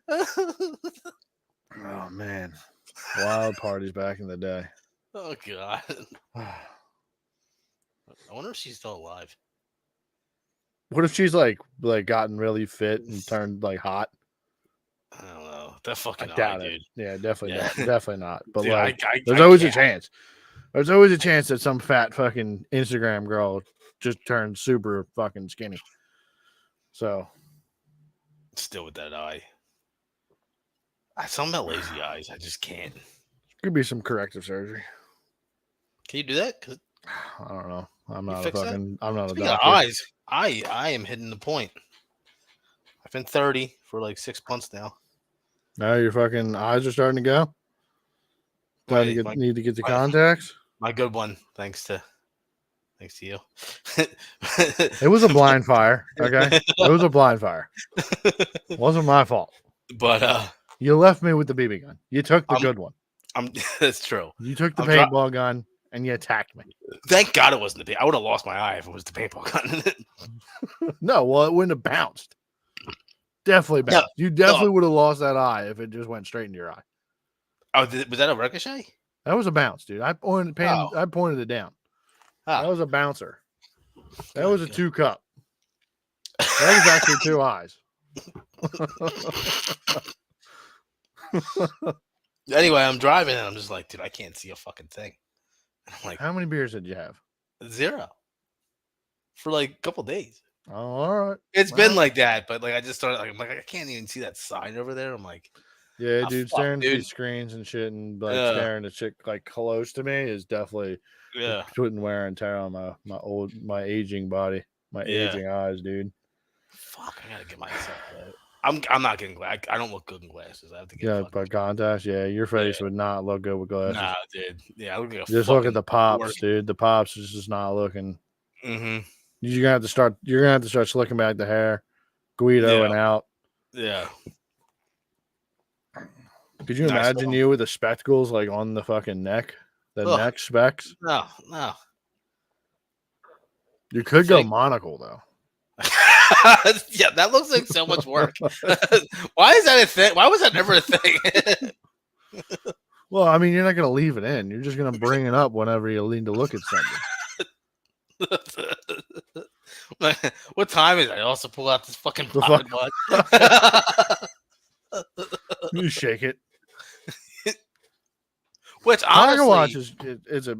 that. Oh man, wild parties back in the day. Oh god. I wonder if she's still alive. What if she's like gotten really fit and turned like hot? I don't know. That fucking I doubt it. Dude. Yeah, definitely not. Definitely not. But dude, like, there's always a chance. There's always a chance that some fat fucking Instagram girl just turned super fucking skinny. So, still with that eye. Something about lazy eyes. I just can't. Could be some corrective surgery. Can you do that? I don't know. I'm not a doctor. Eyes. I am hitting the point. I've been 30 for like 6 months now. Now your fucking eyes are starting to go. Need to get the contacts. My good one, thanks to you. It was a blind fire. Okay, it was a blind fire. It wasn't my fault. But you left me with the BB gun. You took the good one. That's true. You took the paintball gun and you attacked me. Thank God it wasn't the paint. I would have lost my eye if it was the paintball gun. No, well, it wouldn't have bounced. Definitely bounced. You definitely would have lost that eye if it just went straight into your eye. Oh, was that a ricochet? That was a bounce, dude. I pointed it down. That was a bouncer. That was a 2 cup. That was actually 2 eyes. Anyway, I'm driving and I'm just like, dude, I can't see a fucking thing. And I'm like, how many beers did you have? 0 for like a couple days. Oh, all right. It's been like that, but like I just started like I'm like I can't even see that sign over there. I'm like, yeah, dude, staring at these screens and shit and like staring at shit like close to me is definitely putting wear and tear on my aging body, my aging eyes, dude. Fuck, I gotta get myself. I'm not getting glasses. I don't look good in glasses. I have to get but contacts. Yeah, your face would not look good with glasses. Nah, dude. Yeah, I look like just look at the pops, dude. The pops is just not looking. Mm-hmm. You're gonna have to start slicking back the hair, Guido and out. Yeah. Could you imagine you with the spectacles like on the fucking neck, neck specs? No. You could go monocle though. Yeah, that looks like so much work. Why is that a thing? Why was that never a thing? Well, I mean, you're not gonna leave it in. You're just gonna bring it up whenever you need to look at something. What time is it? I also pull out this fucking pocket watch. You shake it. Which honestly, watch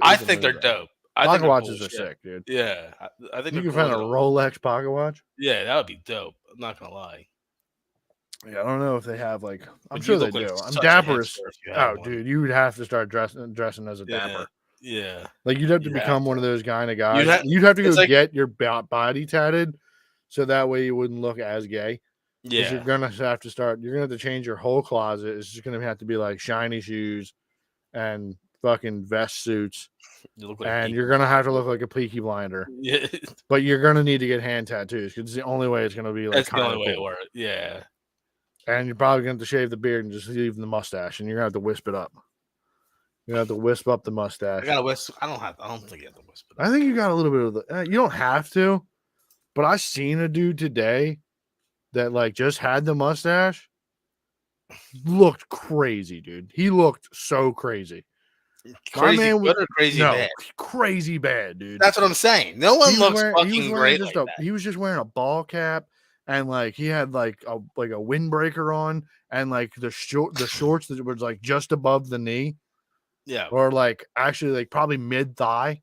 I think they're dope. Pocket watches are sick, dude. Yeah, I think you can find a Rolex pocket watch. Yeah, that would be dope. I'm not gonna lie. Yeah, I don't know if they have like. I'm sure they do. I'm dapper. Oh, dude, you would have to start dressing as a dapper. Yeah, like you'd have to become one of those kind of guys. You'd have to go get your body tatted, so that way you wouldn't look as gay. Yeah, you're gonna have to start. You're gonna have to change your whole closet. It's just gonna have to be like shiny shoes and fucking vest suits. You're gonna have to look like a Peaky Blinder. Yeah, but you're gonna need to get hand tattoos because it's the only way it's gonna be like. That's the only way it works. Yeah, and you're probably gonna have to shave the beard and just leave the mustache, and you're gonna have to wisp it up. You have to wisp up the mustache. I gotta wisp. I don't think you have to wisp it up. I think you got a little bit of the. You don't have to, but I seen a dude today that like just had the mustache. Looked crazy, dude. He looked so crazy. Crazy good or crazy bad? Crazy bad, dude. That's what I'm saying. No one looks fucking great. He was just wearing a ball cap and like he had like a windbreaker on and like the shorts that was like just above the knee. Yeah. Or like actually like probably mid thigh.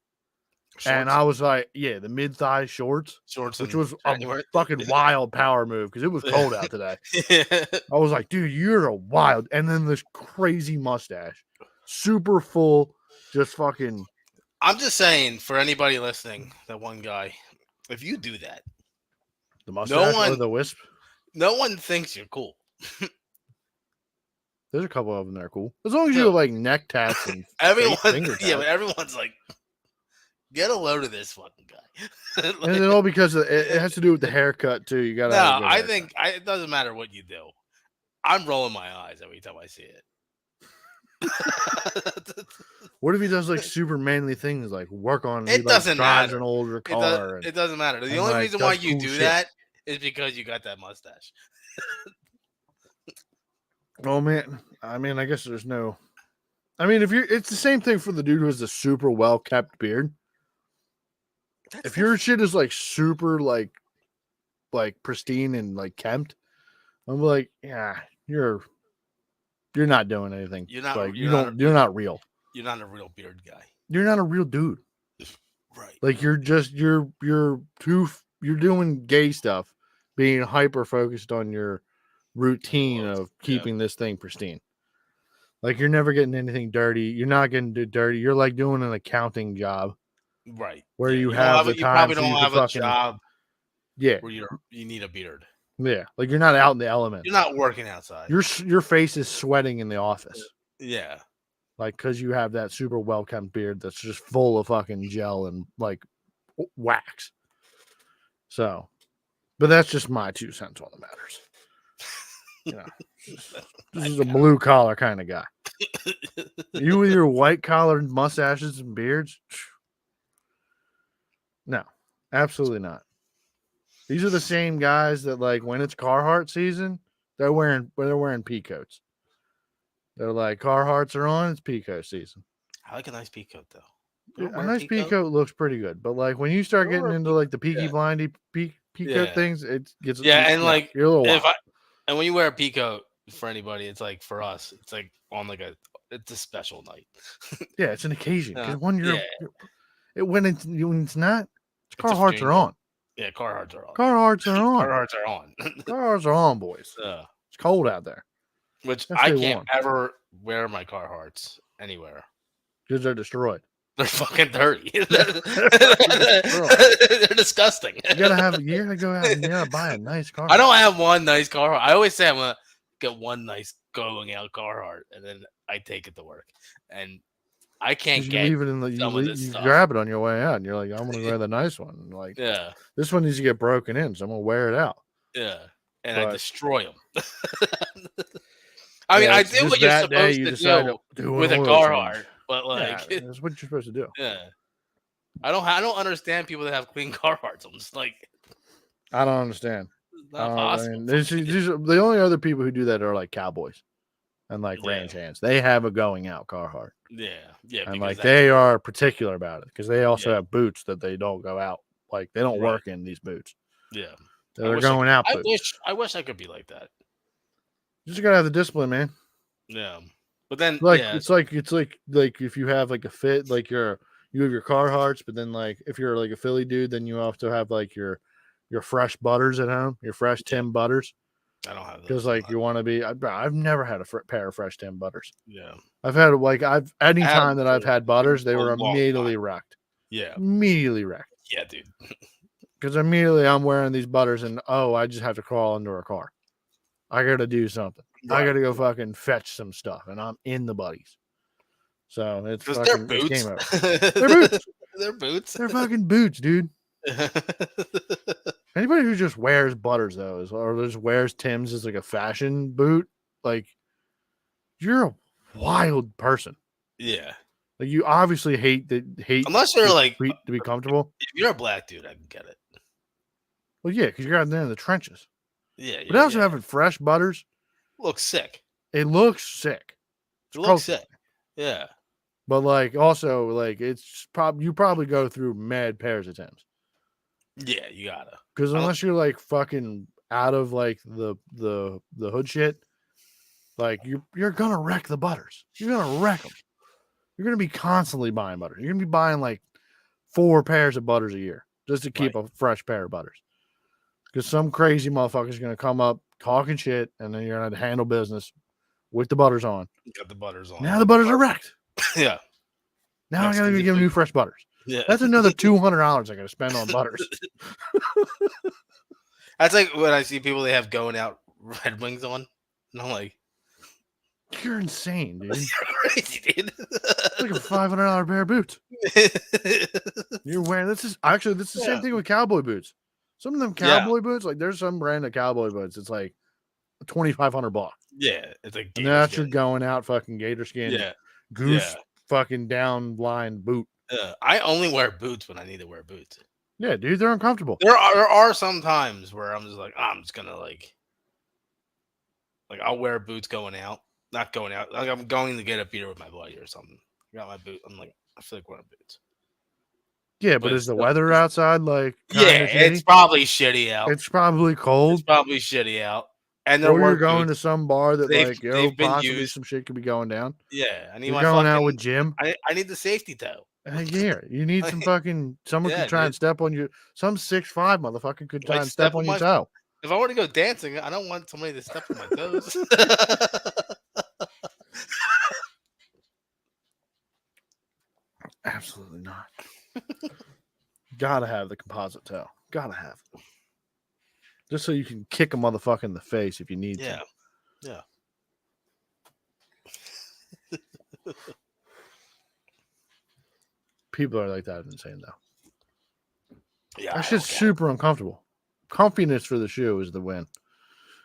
And I was like, yeah, the mid thigh shorts, which was a fucking wild power move because it was cold out today. I was like, dude, you're a wild. And then this crazy mustache, super full, just fucking. I'm just saying for anybody listening, that one guy, if you do that, the mustache or the wisp, no one thinks you're cool. There's a couple of them that are cool. As long as you have like neck tats and everyone, but everyone's like, get a load of this fucking guy. Like, and it's all because it has to do with the haircut too. You gotta. No, I think it doesn't matter what you do. I'm rolling my eyes every time I see it. What if he does like super manly things, like work on? It doesn't matter. An older car. It doesn't matter. The only reason why you do that is because you got that mustache. Oh man, I mean, I guess there's no. I mean, it's the same thing for the dude who has a super well kept beard. If your shit is like super like pristine and like kempt, I'm like, yeah, you're not doing anything. You're not. You're not real. You're not a real beard guy. You're not a real dude. Right. Like you're doing gay stuff, being hyper focused on your routine of keeping this thing pristine. Like you're never getting anything dirty. You're not getting dirty. You're like doing an accounting job. Right. Where you probably don't have a job. Yeah. Where you need a beard. Yeah. Like you're not out in the elements. You're not working outside. Your face is sweating in the office. Yeah. Like because you have that super well kept beard that's just full of fucking gel and like wax. So, but that's just my 2 cents on the matters. This is a blue collar kind of guy. You with your white collared mustaches and beards? No, absolutely not. These are the same guys that, like, when it's Carhartt season, they're wearing pea coats. They're like, Carhartts are on, it's peacoat season. I like a nice peacoat though. You don't A wear nice peacoat looks pretty good, but like when you start You don't getting wear a into like the peaky yeah. blindy peacoat Yeah. things, it gets Yeah, and like you're a little if wild. and when you wear a peacoat for anybody, it's like for us, it's like on like it's a special night. Yeah, it's an occasion because when yeah, when it's not, it's a Carhartts are funeral. on. Yeah, Carhartts are on. Carhartts are on. Carhartts are on. Carhartts are on, boys. It's cold out there. Which Gotta I stay can't warm. ever wear my Carhartts anywhere. Because they're destroyed. They're fucking dirty. They're disgusting. You gotta go out and you gotta buy a nice Carhartt. I don't have one nice Carhartt. I always say I'm gonna get one nice going out Carhartt, and then I take it to work, and I can't You get leave it in the you stuff. grab it on your way out, and you're like, I'm gonna wear the nice one. And like, Yeah, this one needs to get broken in, so I'm gonna wear it out. yeah, and But- I destroy them. I mean, Yeah, I it's did just what you're that day supposed you to decide do to do with a an oil Carhartt, change. but like, Yeah, that's what you're supposed to do. yeah. I don't understand people that have clean Carhartts. I'm just like, I don't understand. it's not possible. The only other people who do that are like cowboys and like Yeah. ranch hands. They have a going out Carhartt, Yeah, yeah, and because like that's- they are particular about it because they also Yeah. have boots that they don't go out. Like they don't Right. work in these boots. yeah. They're wish I going out I boots. wish I could be like that. You just gotta have the discipline, man. Yeah, but then Like yeah, it's like if you have like a fit, like you have your Carhartts, but then like if you're like a Philly dude, then you also have like your fresh butters at home, your fresh Tim butters, I don't have because those. like you want to be. I've never had a pair of fresh Tim butters. Yeah, I've had like any had time them that I've for had butters, they a were long immediately time. wrecked. yeah, Immediately wrecked yeah, dude. because immediately I'm wearing these butters and I just have to crawl into a car. I got to do something. I Right. got to go fucking fetch some stuff, and I'm in the buddies. So it's Because they're fucking it's boots. game over. They're boots. They're boots. They're fucking boots, dude. Anybody who just wears butters though, or just wears Tim's as like a fashion boot, like you're a wild person. yeah, Like you obviously hate unless you're your like, feet to be comfortable. if you're a black dude, I can get it. Well, yeah, because you're out there in the trenches. Yeah, But also having fresh butters, looks sick. it looks sick. It looks sick. Yeah, But like also like it's you probably go through mad pairs of Tim's. yeah, you gotta. Because I don't- unless you're like fucking out of like the hood shit, like you're gonna wreck the butters. You're gonna wreck them. You're gonna be constantly buying butters. You're gonna be buying like 4 pairs of butters a year just to keep a fresh pair of butters. Because some crazy motherfucker's gonna come up talking shit, and then you're gonna handle business with the butters on. Got the butters on. Now the butters are wrecked. Yeah, Now Next I gotta thing go you give do- new fresh butters. yeah. That's another $200 I gotta spend on butters. That's like when I see people they have going out Red Wings on, and I'm like, You're insane, dude. It's you're crazy, dude. like a $500 pair of boots. You're wearing this is the same Yeah. thing with cowboy boots. Some of them Yeah. cowboy boots, like there's some brand of cowboy boots. It's like $2,500, Yeah, it's like and that's gator your going out fucking gator skin, skin. Yeah, goose yeah. fucking down line boot. I only wear boots when I need to wear boots. Yeah, dude, they're uncomfortable. There are some times where I'm just like, I'm just gonna like I'll wear boots going out, not going out. Like I'm going to get a beer with my buddy or something. I got my boot. I'm like, I feel like wearing boots. Yeah, but but is it's the still- weather outside like Yeah, kinda shitty? it's probably shitty out. It's probably cold. It's probably shitty out. And they're Or you're work going boots. to some bar that They've- like they've been possibly used. some shit could be going down. Yeah, I need You're my going out fucking- with Jim. I need the safety toe. Yeah, you need some fucking someone Yeah, could try and dude. step on you. Some 6'5" motherfucker could try Like, and step step on on your my- toe. If I want to go dancing, I don't want somebody to step on my toes. Absolutely not. Gotta have the composite toe. Gotta have it. Just so you can kick a motherfucker in the face if you need yeah, to. yeah. People are like that insane though. Yeah, That shit's super uncomfortable. Comfiness for the shoe is the win.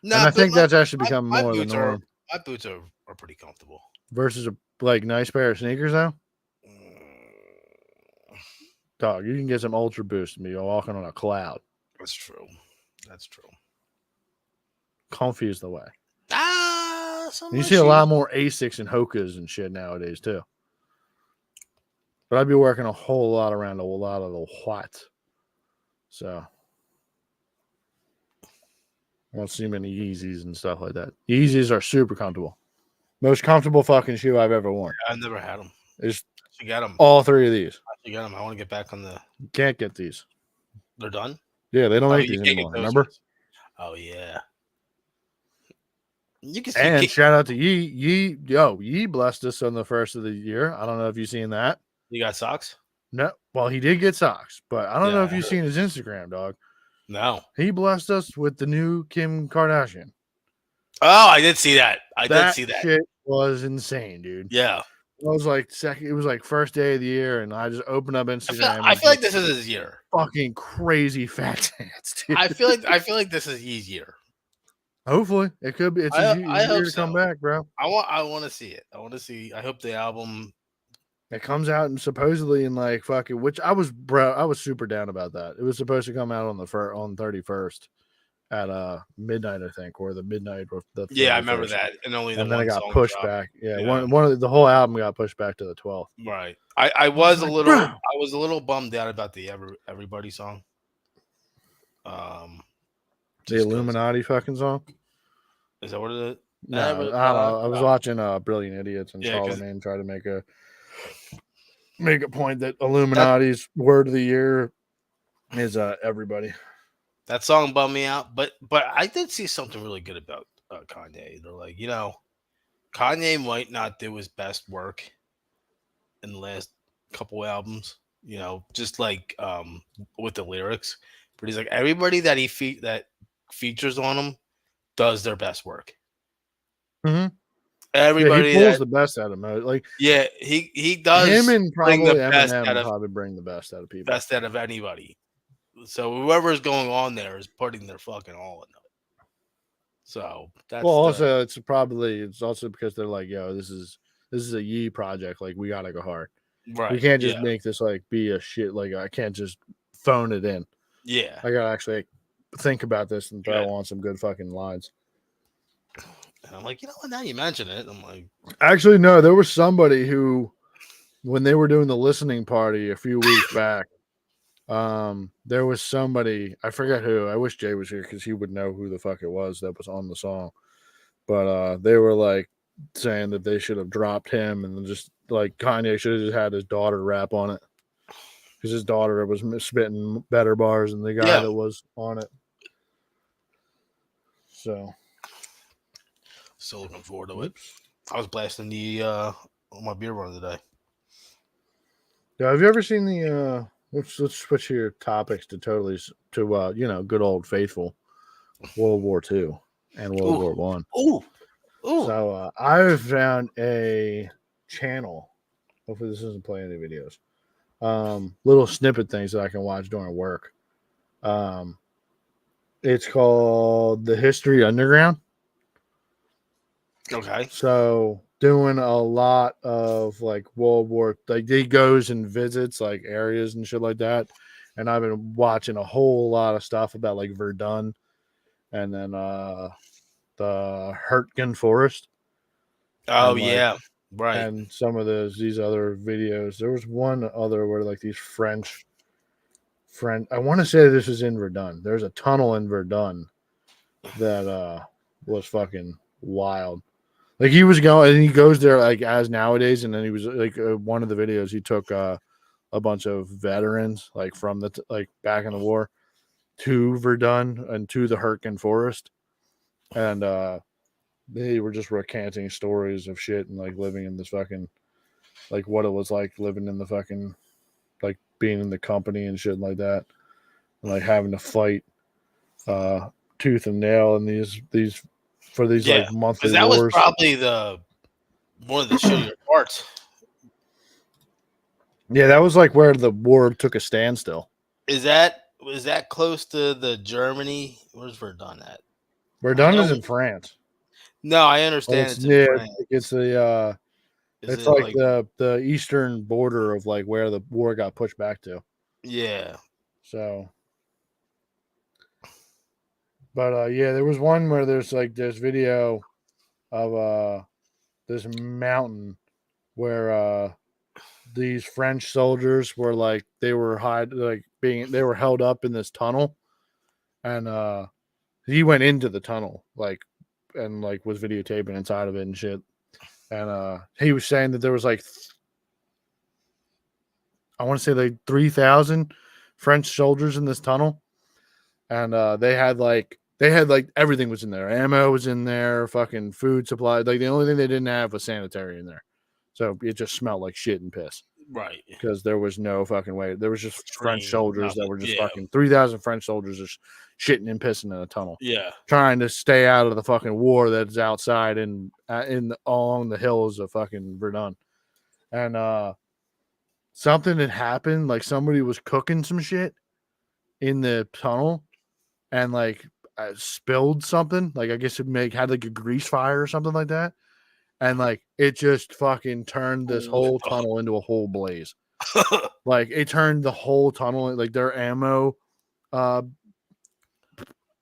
No, And I but think that's actually become my more the boots are norm my boots are pretty comfortable. versus a like nice pair of sneakers though. Mm, Dog, you can get some Ultra Boost and be walking on a cloud. That's true. That's true. Comfy is the way. Some And of you the see a shoes. lot more Asics and Hokas and shit nowadays too. But I'd be working a whole lot around a lot of the white. So I don't see many Yeezys and stuff like that. Yeezys are super comfortable. Most comfortable fucking shoe I've ever worn. I've never had them. Is You got them. all three of these. You got them. I want to get back on the. You can't get these. They're done. Yeah, they don't Oh, make you these can't get anymore. those Remember? ones. Oh yeah. You can. And shout out to Yee. Yee blessed us on the first of the year. I don't know if you've seen that. You got socks? No, well, he did get socks, but I don't know Yeah, if you've seen his Instagram, dog. No. He blessed us with the new Kim Kardashian. Oh, I did see that. I did see that. Shit was insane, dude. Yeah. It was like second. It was like first day of the year, and I just opened up Instagram. I feel like this is his year. Fucking crazy fat chance, dude. I feel like this is his year. Hopefully, it could be. It's I his hope year to come so. back, bro. I want to see it. I want to see. I hope the album. It comes out and supposedly in like fucking, which I was super down about that. It was supposed to come out on the 31st at midnight, I think, or the midnight or the 31st. Yeah, I remember that. And only then one it got song pushed dropped. back. Yeah, Yeah. one of the whole album got pushed back to the 12th. Right. I was like, a little bro. I was a little bummed out about the Everybody song. The just 'cause- Illuminati fucking song. Is that what it is? No, I don't know. I was watching Brilliant Idiots, and Yeah, 'cause- Charlemagne tried to make a point that Illuminati's word of the year is everybody. That song bummed me out, but I did see something really good about Kanye. They're like, Kanye might not do his best work in the last couple albums, just like with the lyrics, but he's like everybody that that features on him does their best work. Mhm. Everybody he pulls the best out of him. Like he does. him and bring probably the best Eminem out of probably bring the best out of people. best out of anybody. So whoever's going on there is putting their fucking all into it. So that's also it's also because they're like, yo, this is a Yee project. Like we gotta go hard. right. We can't just make this like be a shit. Like I can't just phone it in. Yeah. I gotta actually think about this and throw on some good fucking lines. And I'm like, now you mention it, I'm like, actually, no, there was somebody who, when they were doing the listening party a few weeks back, there was somebody, I forget who. I wish Jay was here because he would know who the fuck it was that was on the song. But they were like saying that they should have dropped him and just like Kanye should have just had his daughter rap on it because his daughter was spitting better bars than the guy that was on it. So looking forward to it. I was blasting the on my beer run today. Yeah, have you ever seen the let's switch your topics to good old faithful World War II and World War One. Ooh. So I found a channel. Hopefully this doesn't play any videos. Little snippet things that I can watch during work. It's called The History Underground. Okay. So doing a lot of like World War, like he goes and visits like areas and shit like that. And I've been watching a whole lot of stuff about like Verdun and then the Hurtgen Forest. Oh, and, right. And some of these other videos. There was one other where like these French, I want to say this is in Verdun. There's a tunnel in Verdun that was fucking wild. Like he was going, and he goes there like as nowadays, and then he was like one of the videos he took a bunch of veterans like from the like back in the war to Verdun and to the Hurtgen Forest, and they were just recanting stories of shit and like living in this fucking like what it was like living in the fucking like being in the company and shit like that, and like having to fight tooth and nail and these for these like monthly that wars. Was probably one of the shittier parts. Yeah, that was like where the war took a standstill. Was that close to the Germany? Where's Verdun at? Verdun is know. in France. No, I But understand it's it's in near. France. It's the. Is It's it like like the eastern border of like where the war got pushed back to. yeah? So, but yeah, there was one where there's like this video of this mountain where these French soldiers were like they were they were held up in this tunnel, and he went into the tunnel and like was videotaping inside of it and shit. And he was saying that there was like I want to say like 3,000 French soldiers in this tunnel, and they had like everything was in there. Ammo was in there, fucking food supply. Like the only thing they didn't have was sanitary in there, so it just smelled like shit and piss Right. because there was no fucking way. There was just French Train, soldiers that nothing. were just Yeah. fucking 3,000 French soldiers just shitting and pissing in a tunnel, Yeah. trying to stay out of the fucking war that's outside and along the hills of fucking Verdun. And something had happened, like somebody was cooking some shit in the tunnel and like spilled something. Like I guess had like a grease fire or something like that, and like it just fucking turned this What whole the- tunnel into a whole blaze. Like it turned the whole tunnel, like their ammo uh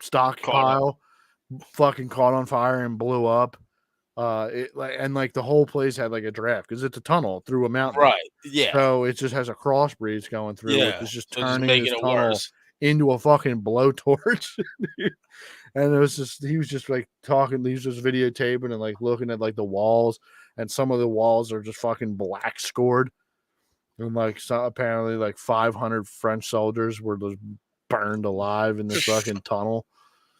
stockpile fucking caught on fire and blew up. It like and like the whole place had like a draft because it's a tunnel through a mountain. Right. Yeah. So it just has a cross breeze going through, which Yeah. is just So just turning making this it tunnel worse. into a fucking blowtorch. And it was just he was just like talking, he was just videotaping and like looking at like the walls, and some of the walls are just fucking black scored. And like apparently like 500 French soldiers were just burned alive in this fucking tunnel.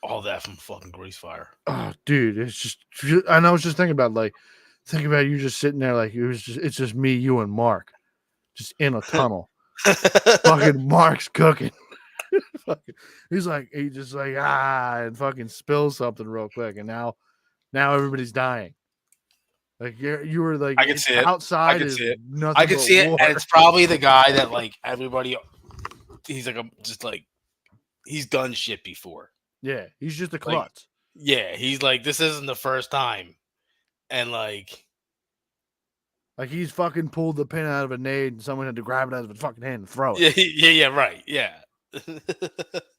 All that from fucking grease fire. Oh, dude, it's just and I was just thinking about you just sitting there like it's just me, you, and Mark just in a tunnel. Fucking Mark's cooking. He's like he just like and fucking spills something real quick, and now everybody's dying. Like you were like I can see it. outside I can is see it. nothing. I can but see it, war. and it's probably the guy that like everybody. He's like just like he's done shit before. Yeah, he's just a Like, klutz. yeah, he's like this isn't the first time, and like He's fucking pulled the pin out of a nade, and someone had to grab it out of his fucking hand and throw it. yeah, right, yeah.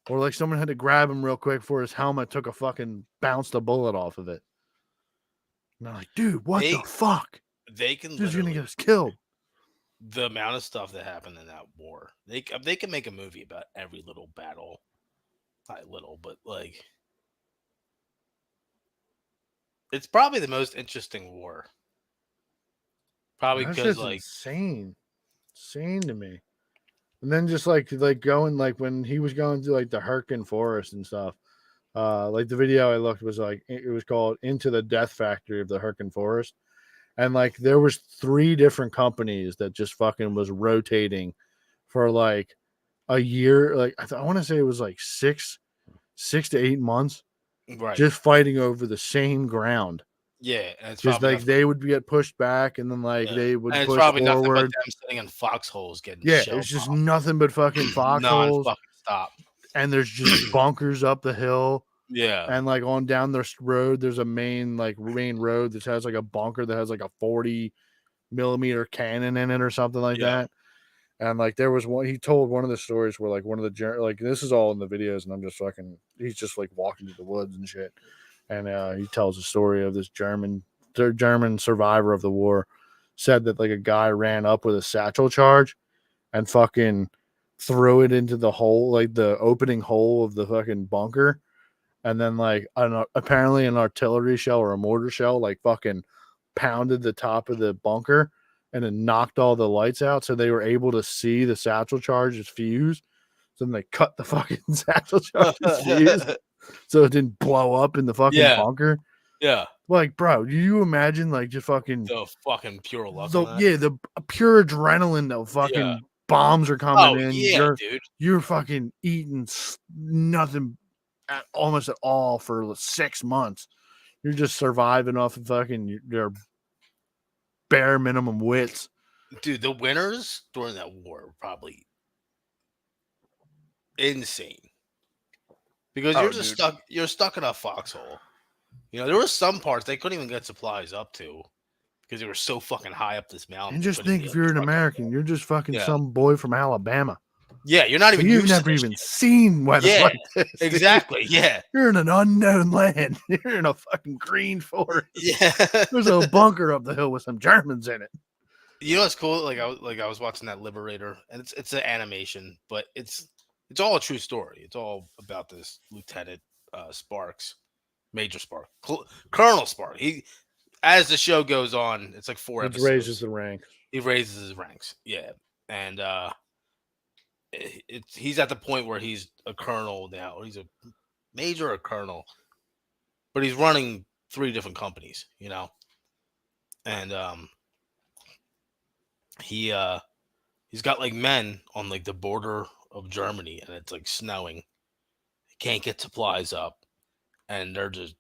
Or like someone had to grab him real quick for his helmet, took a fucking bounced a bullet off of it. And I'm like, dude, what the fuck? They can Dude's gonna literally get us killed. the amount of stuff that happened in that war. They can make a movie about every little battle. Not little, but like it's probably the most interesting war. Probably That's because just like insane to me. And then just like going like when he was going through like the Hurricane Forest and stuff. Like the video I looked was like it was called Into the Death Factory of the Hurricane Forest. And like there was 3 different companies that just fucking was rotating for like a year. Like I want to say it was like 6 to 8 months right. just fighting over the same ground. Yeah, and it's Just probably like they would get pushed back and then like they would and it's push probably nothing but forward. them sitting in foxholes getting Yeah, shell it's just bombed nothing but fucking foxholes. non-fucking stop. And there's just bunkers up the hill. Yeah, And like on down this road, there's a main road that has like a bunker that has like a 40mm cannon in it or something like that. And like there was one, he told one of the stories where like one of the like this is all in the videos, and I'm just fucking he's just like walking through the woods and shit. And he tells a story of this German survivor of the war said that like a guy ran up with a satchel charge and fucking threw it into the hole, like the opening hole of the fucking bunker. And then like apparently an artillery shell or a mortar shell like fucking pounded the top of the bunker and then knocked all the lights out, so they were able to see the satchel charge's fuse. So then they cut the fucking satchel charge's fuse so it didn't blow up in the fucking bunker. Yeah. Like, bro, do you imagine like just fucking The fucking pure luck. the pure adrenaline of fucking bombs are coming in. Yeah, dude. You're fucking eating nothing almost at all for 6 months. You're just surviving off of fucking your bare minimum wits. Dude, the winners during that war were probably insane. because Oh, you're just dude. stuck. You're stuck in a foxhole. You know, there were some parts they couldn't even get supplies up to because they were so fucking high up this mountain. And they just couldn't think, get if a you're an truck up American, there. you're just fucking Yeah. some boy from Alabama. Yeah, you're not even You've used to never this even shit. seen weather Yeah, like this. dude. exactly. Yeah, You're in an unknown land. You're in a fucking green forest. yeah. There's a bunker up the hill with some Germans in it. You know what's cool? I was watching that Liberator, and it's an animation, but it's all a true story. It's all about this Lieutenant Sparks, Major Spark, Colonel Spark. He, as the show goes on, it's like 4 It episodes. raises the rank. He raises his ranks. Yeah, and he's at the point where he's a colonel now. He's a major or colonel, but he's running 3 different companies. You know, and he's got like men on like the border of Germany, and it's like snowing. He can't get supplies up, and they're just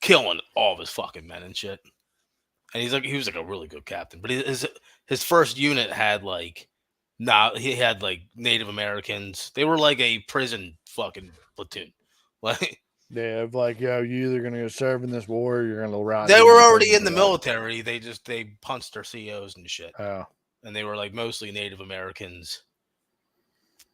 killing all of his fucking men and shit. And he was like a really good captain, but his first unit had like, he had like Native Americans. They were like a prison fucking platoon. Like Yeah, like, yo, you either gonna go serve in this war or you're gonna rot. they here were in already prison in the for life. military. They punched their COs and shit, Oh, and they were like mostly Native Americans.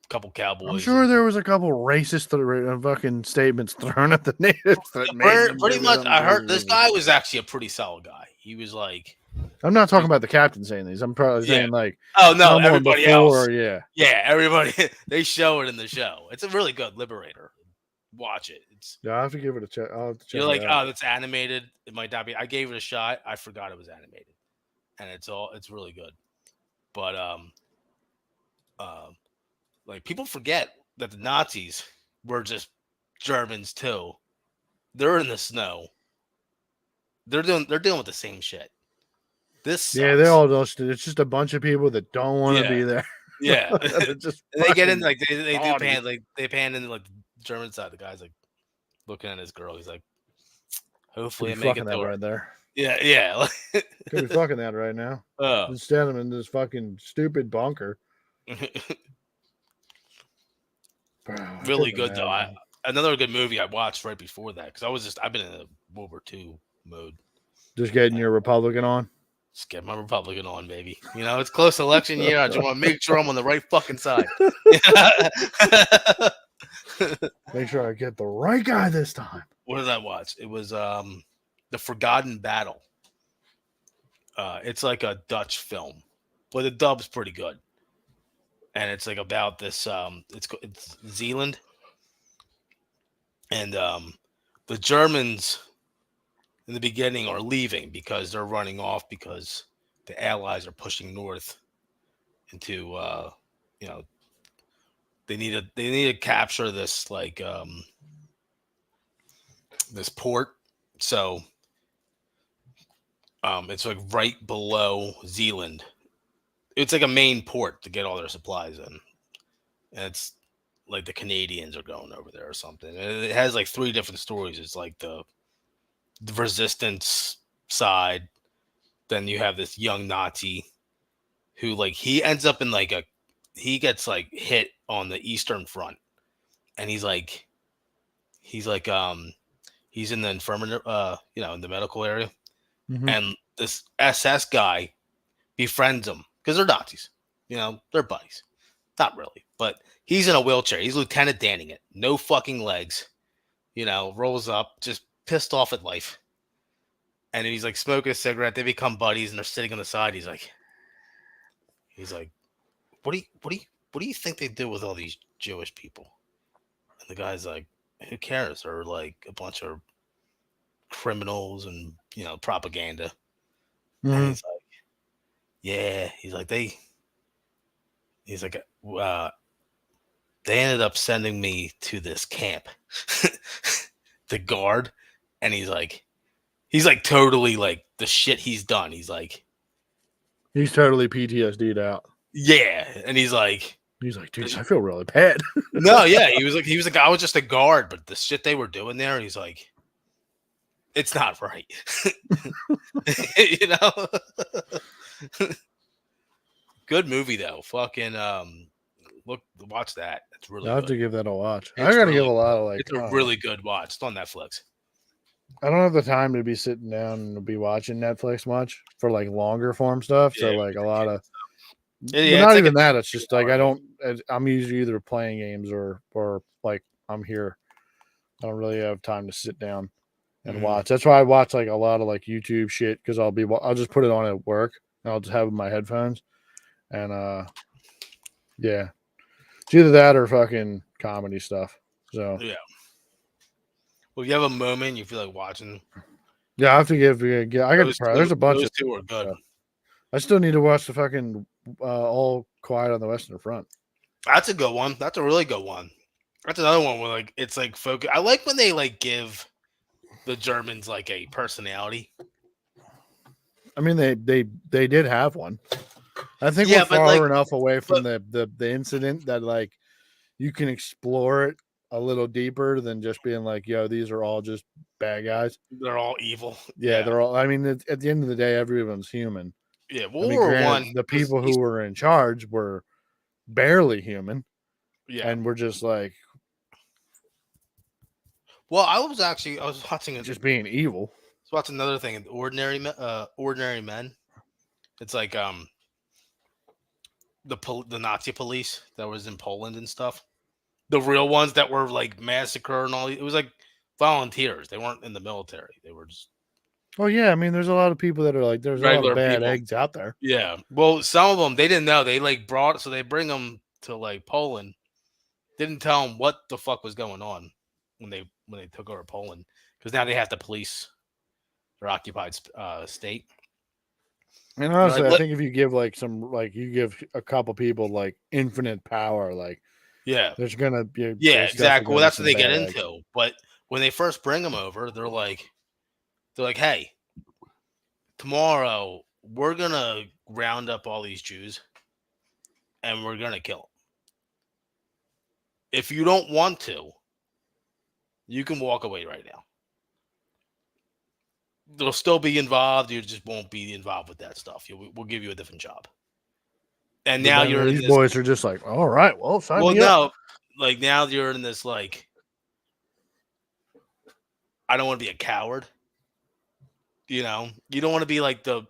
Couple cowboys. I'm sure there was a couple racist fucking statements thrown at the natives that made them Pretty give much. them I heard the- this guy was actually a pretty solid guy. He was like, I'm not talking about the captain saying these. I'm probably Yeah. saying like oh no, someone everybody before, else. yeah. Yeah, everybody. They show it in the show. It's a really good Liberator. Watch it. It's Yeah, I have to give it a check. I'll have to check you're like, it out. oh, that's animated. It might not be. I gave it a shot. I forgot it was animated, and it's really good. But like people forget that the Nazis were just Germans too. They're in the snow. They're dealing with the same shit. This Yeah, they sucks. all just, it's just a bunch of people that don't want to Yeah. be there. Yeah. They're just And they get in fucking like they do naughty. pan like they pan in like the German side. The guy's like looking at his girl. He's like, hopefully I Could be make fucking it that to her. right there. Yeah, yeah. Could be fucking that right now. Oh. Instead of in this fucking stupid bunker. Bro, I Really couldn't good though. imagine. Another good movie I watched right before that because I've been in a World War II mode. Just getting your Republican on. Just get my Republican on, baby. You know, it's close election year. I just want to make sure I'm on the right fucking side. Make sure I get the right guy this time. What did I watch? It was The Forgotten Battle. It's like a Dutch film, but the dub's pretty good. And it's like about this it's Zealand. And the Germans in the beginning are leaving because they're running off because the Allies are pushing north into you know, they need to capture this like this port. So it's like right below Zealand. It's like a main port to get all their supplies in. And it's like the Canadians are going over there or something. And it has like 3 different stories. It's like the resistance side. Then you have this young Nazi who like he ends up in like he gets like hit on the Eastern Front. And he's in the infirmary, in the medical area. Mhm. And this SS guy befriends him because they're Nazis. They're buddies. Not really, but he's in a wheelchair. He's Lieutenant Danning it. No fucking legs. Rolls up, just pissed off at life. And he's like smoking a cigarette. They become buddies, and they're sitting on the side. He's like, what do you think they do with all these Jewish people? And the guy's like, who cares? They're like a bunch of criminals and propaganda. And Mhm. he's like, yeah. He's like they ended up sending me to this camp, the guard, and he's like totally like the shit he's done. He's like, He's totally PTSD'd out. yeah, and he's like, dude, I feel really bad. no, yeah, he was like, I was just a guard, but the shit they were doing there, he's like, it's not right, Good movie though, fucking watch that. It's really I have good. to give that a watch. I It's got to give really a lot of like. It's a really good watch. It's on Netflix. I don't have the time to be sitting down and be watching Netflix much for like longer form stuff. So Yeah, like a lot of, but yeah, not it's like a even that. It's just like 2 hour I movie. don't. I'm usually either playing games or like I'm here. I don't really have time to sit down and Mhm. watch. That's why I watch like a lot of like YouTube shit because I'll just put it on at work and I'll just have my headphones and yeah, it's either that or fucking comedy stuff. So Yeah. Well, if you have a moment you feel like watching, yeah, I have to give. I got there's a bunch those of two are good. stuff. I still need to watch the fucking All Quiet on the Western Front. That's a good one. That's a really good one. That's another one where like it's like focus. I like when they like give the Germans like a personality. I mean, they did have one. I think Yeah, we're but like, far enough away from but the incident that like you can explore it a little deeper than just being like, yo, these are all just bad guys. they're all evil. Yeah, Yeah, they're all. I mean, at the end of the day, everyone's human. yeah. I World mean, War One granted, the was people who were in charge were barely human, yeah. and we're just like Well, I was watching it. just being evil. I was watching another thing. Ordinary Men. It's like the Nazi police that was in Poland and stuff. The real ones that were like massacred and all. It was like volunteers. They weren't in the military. They were just Well, yeah, I mean, there's a lot of people that are like, there's a lot of regular bad people. eggs out there. Yeah. Well, some of them they didn't know. They like so they bring them to like Poland. Didn't tell them what the fuck was going on when they took over Poland because now they have to police their occupied state. And They're like, honestly, I think if you give like you give a couple people like infinite power, like yeah, there's gonna be yeah, there's definitely exactly. gonna Well, be that's what some they get bad eggs. into. But when they first bring them over, they're like, hey, tomorrow we're gonna round up all these Jews and we're gonna kill them. If you don't want to, you can walk away right now. They'll still be involved. You just won't be involved with that stuff. We'll give you a different job. And But now then you're in these this. boys are just like, all right, well, sign Well, me up. no, like now you're in this like. I don't want to be a coward. You know, you don't want to be like the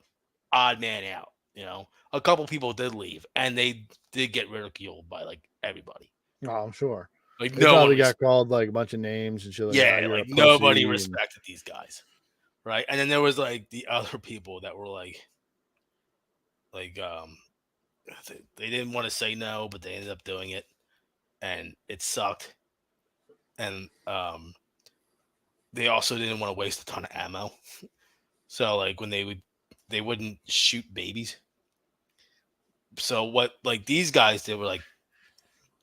odd man out. You know, a couple people did leave, and they did get ridiculed by like everybody. Oh, I'm sure. Like They no one, probably got called like a bunch of names and shit like, yeah, you're a like nobody pussy. respected these guys, right? And then there was like the other people that were like they didn't want to say no, but they ended up doing it, and it sucked. And they also didn't want to waste a ton of ammo, so like when they wouldn't shoot babies. So what like these guys did were like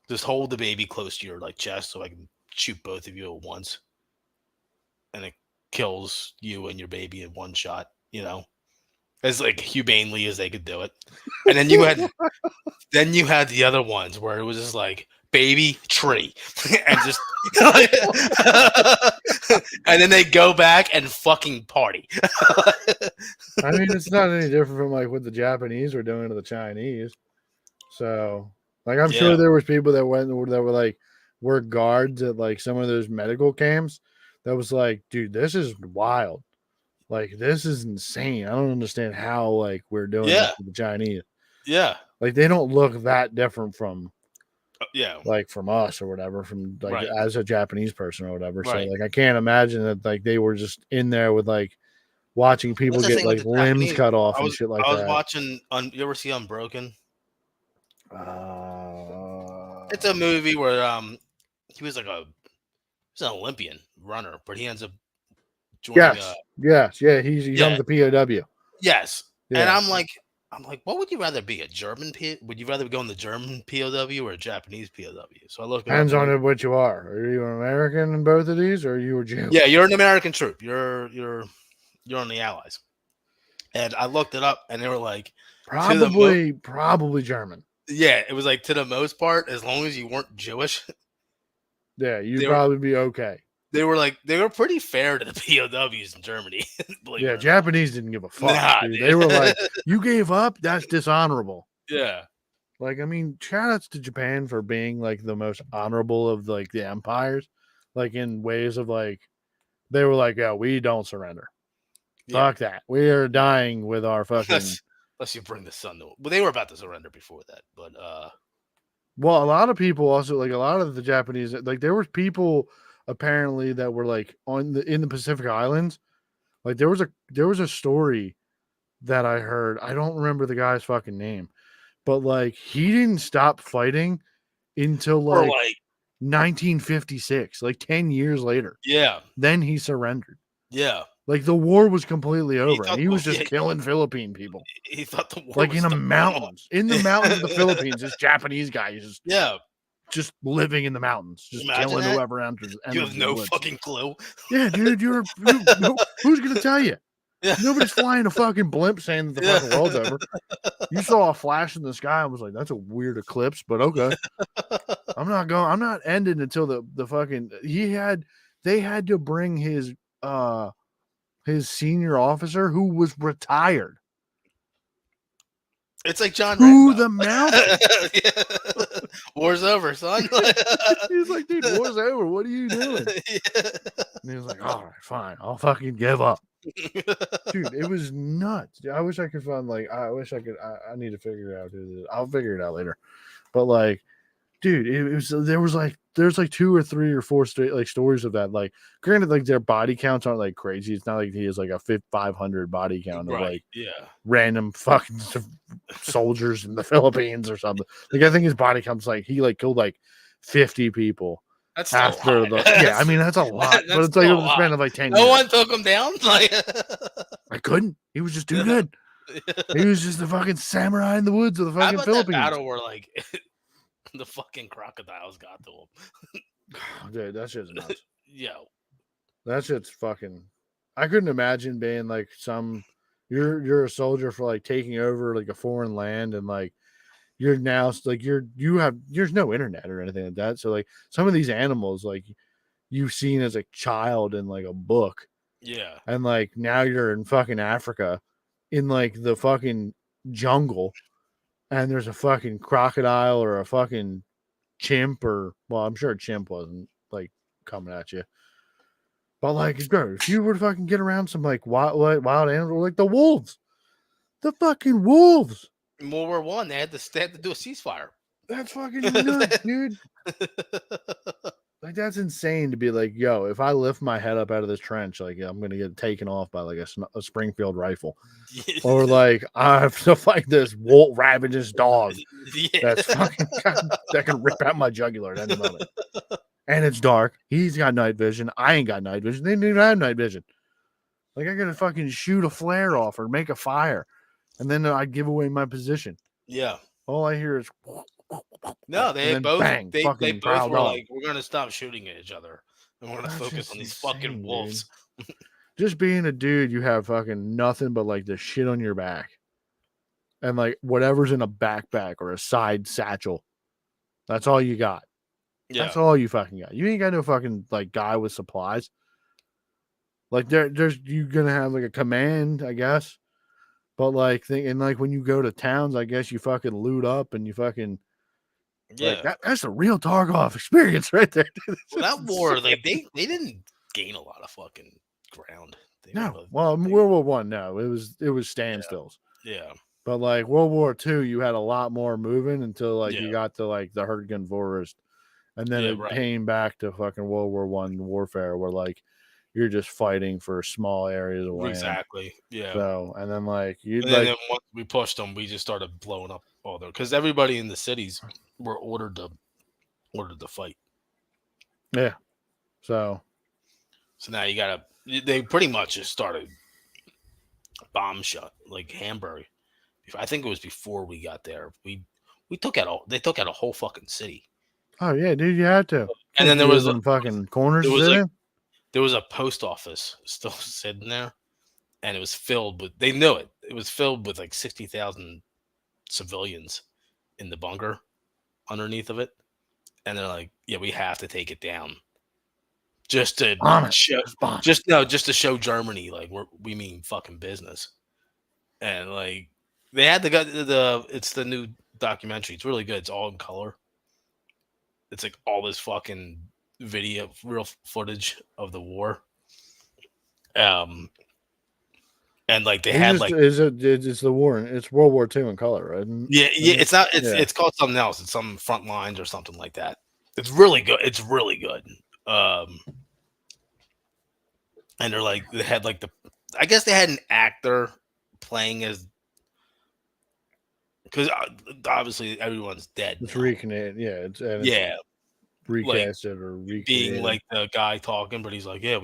just hold the baby close to your like chest so I can shoot both of you at once, and it kills you and your baby in one shot. You know, as like humanely as they could do it. And then you had the other ones where it was just like baby tree and just and then they go back and fucking party. I mean, it's not any different from like what the Japanese were doing to the Chinese. So, like, I'm sure Yeah. there was people that were like were guards at like some of those medical camps. That was like, dude, this is wild. Like, this is insane. I don't understand how like we're doing Yeah. this to the Chinese. Yeah. Like, they don't look that different from Yeah. like from us or whatever, from like Right. as a Japanese person or whatever. Right. So like I can't imagine that like they were just in there with like watching people That's the get thing with like the limbs Japanese. cut off I and was shit like I was that. watching you ever see Unbroken? Uh, It's a movie where he was like he's an Olympian runner, but he ends up joining yes, yeah. He's Yeah. on the POW. yes. Yeah. And I'm like, what would you rather be? A German would you rather go in the German POW or a Japanese POW? So I looked it up. Depends on what you are. Are you an American in both of these, or are you a Jew? Yeah, you're an American troop. You're on the Allies. And I looked it up, and they were like, Probably German. yeah, it was like to the most part, as long as you weren't Jewish, Yeah, you'd They were- probably be okay. they were pretty fair to the POWs in Germany. believe it or Yeah, not. Japanese didn't give a fuck. Nah, dude. dude. They were like, "You gave up? That's dishonorable." Yeah. Like, I mean, shout outs to Japan for being like the most honorable of like the empires, like in ways of like they were like, yeah, we don't surrender. Yeah, Fuck that. We are dying with our fucking. unless you bring the sun to. Well, they were about to surrender before that, but Well, a lot of people also like a lot of the Japanese, like there was people apparently that were like in the Pacific Islands. Like there was a story that I heard. I don't remember the guy's fucking name, but like he didn't stop fighting until or like like 1956, like 10 years later. yeah, Then he surrendered. yeah. Like the war was completely He over and thought he was the, just yeah, killing Philippine people. he thought the war Like was in the still going on. mountains. In the mountains of the Philippines, this Japanese guy is Yeah, just living in the mountains, just imagine killing that. whoever enters. You have the no woods. fucking clue. Yeah, dude, who's gonna tell you? Yeah. Nobody's flying a fucking blimp saying that the fucking world's over. You saw a flash in the sky and was like, that's a weird eclipse, but okay. I'm not ending until the fucking they had to bring his senior officer who was retired It's like John to Rambo. the mountain. Yeah. War's over, son. He's like, dude, war's over. What are you doing? Yeah. And he was like, all right, fine. I'll fucking give up. Dude, it was nuts. I wish I could find I wish I could I need to figure out who this is. I'll figure it out later. But like, dude, it was there's like 2 or 3 or 4 stories of that. Like, granted, like their body counts aren't like crazy. It's not like he has like a 500 body count of like yeah. random fucking soldiers in the Philippines or something. Like I think his body counts like he like killed like 50 people. That's After the I mean that's a lot, but it's like over the span of like 10 no years. one took him down. Like I couldn't. He was just too good. He was just the fucking samurai in the woods of the How fucking about Philippines. that battle where like the fucking crocodiles got to him? Dude, that shit's nuts. Yo, That shit's fucking. I couldn't imagine being like you're a soldier for like taking over like a foreign land and like you're now like there's no internet or anything like that. So like some of these animals like you've seen as a child in like a book. yeah, And like now you're in fucking Africa in like the fucking jungle and there's a fucking crocodile or a fucking chimp or well, I'm sure a chimp wasn't like coming at you. But like, bro, if you were to fucking get around some like wild animals like the wolves, the fucking wolves. in World War One, they had to do a ceasefire. That's fucking nuts, dude. Like that's insane to be like, yo, if I lift my head up out of this trench, like I'm gonna get taken off by like a Springfield rifle, or like I have to fight this ravenous dog Yeah. that's fucking that can rip out my jugular at any moment. And it's dark. He's got night vision. I ain't got night vision. They didn't even have night vision. Like I gotta fucking shoot a flare off or make a fire, and then I give away my position. Yeah. All I hear is No, and they then both bang, they fucking both proud were dog. like, we're gonna stop shooting at each other and we're gonna That's focus just on these insane, fucking dude. wolves. Just being a dude, you have fucking nothing but like the shit on your back, and like whatever's in a backpack or a side satchel. That's all you got. Yeah. That's all you fucking got. You ain't got no fucking like guy with supplies. Like there's you gonna have like a command, I guess. But like and like when you go to towns, I guess you fucking loot up and you fucking Yeah. like that's a real Tarkov experience right there. Dude. Well, that war, like they didn't gain a lot of fucking ground. They No, really- well, in they- World War One, no, it was standstills. yeah. But like World War II, you had a lot more moving until like you Yeah. got to like the Hurtgen Forest, and then Yeah, it right. came back to fucking World War One warfare, where like you're just fighting for small areas of land. Exactly. Yeah. So and then like you And like then once we pushed them, we just started blowing up all the because everybody in the cities were ordered to fight. yeah. So So now they pretty much just started bomb shut like Hamburg. I think it was before we got there. They took out a whole fucking city. oh yeah, dude, you had to. And then there You was live in fucking corners. there to was, sit like, in? There was a post office still sitting there, and it was filled with. They knew it. It was filled with like 60,000 civilians in the bunker underneath of it, and they're like, "Yeah, we have to take it down, just to Bomb it. show, Bomb it. just to show Germany like we mean fucking business." And like they had it's the new documentary. It's really good. It's all in color. It's like all this fucking video, real footage of the war. Um, and like they It's had just like it's the war. It's World War II in color, right? yeah. It's not. Yeah. It's called something else. It's some front lines or something like that. It's really good. It's really good. And they're like they had like the. I guess they had an actor playing as because obviously everyone's dead. It's now. recreated. Yeah, it's Yeah, like recasted or recreated. being like the guy talking, but he's like, yeah,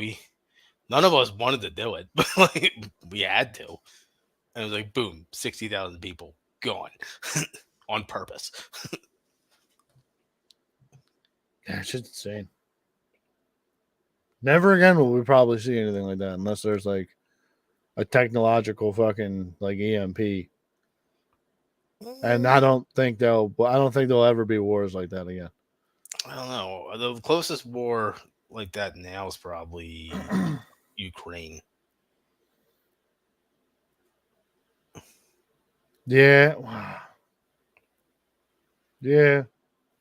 none of us wanted to do it, but like we had to. And it was like, boom, 60,000 people gone on purpose. Yeah, it's just insane. Never again will we probably see anything like that unless there's like a technological fucking like EMP. And I don't think there'll ever be wars like that again. I don't know. The closest war like that now is probably Ukraine. Yeah. Yeah.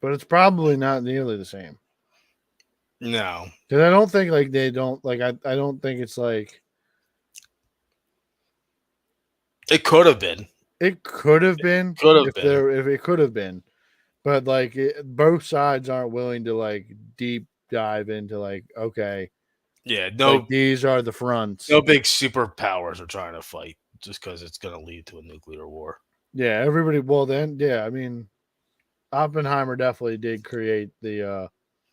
But it's probably not nearly the same. No. Because I don't think like they don't like I don't think it's like It could have been. it could have been if it could have been. But like both sides aren't willing to like deep dive into like, okay, Yeah, no like these are the fronts. no big superpowers are trying to fight just because it's going to lead to a nuclear war. Yeah, everybody. Well, then, yeah, I mean, Oppenheimer definitely did create the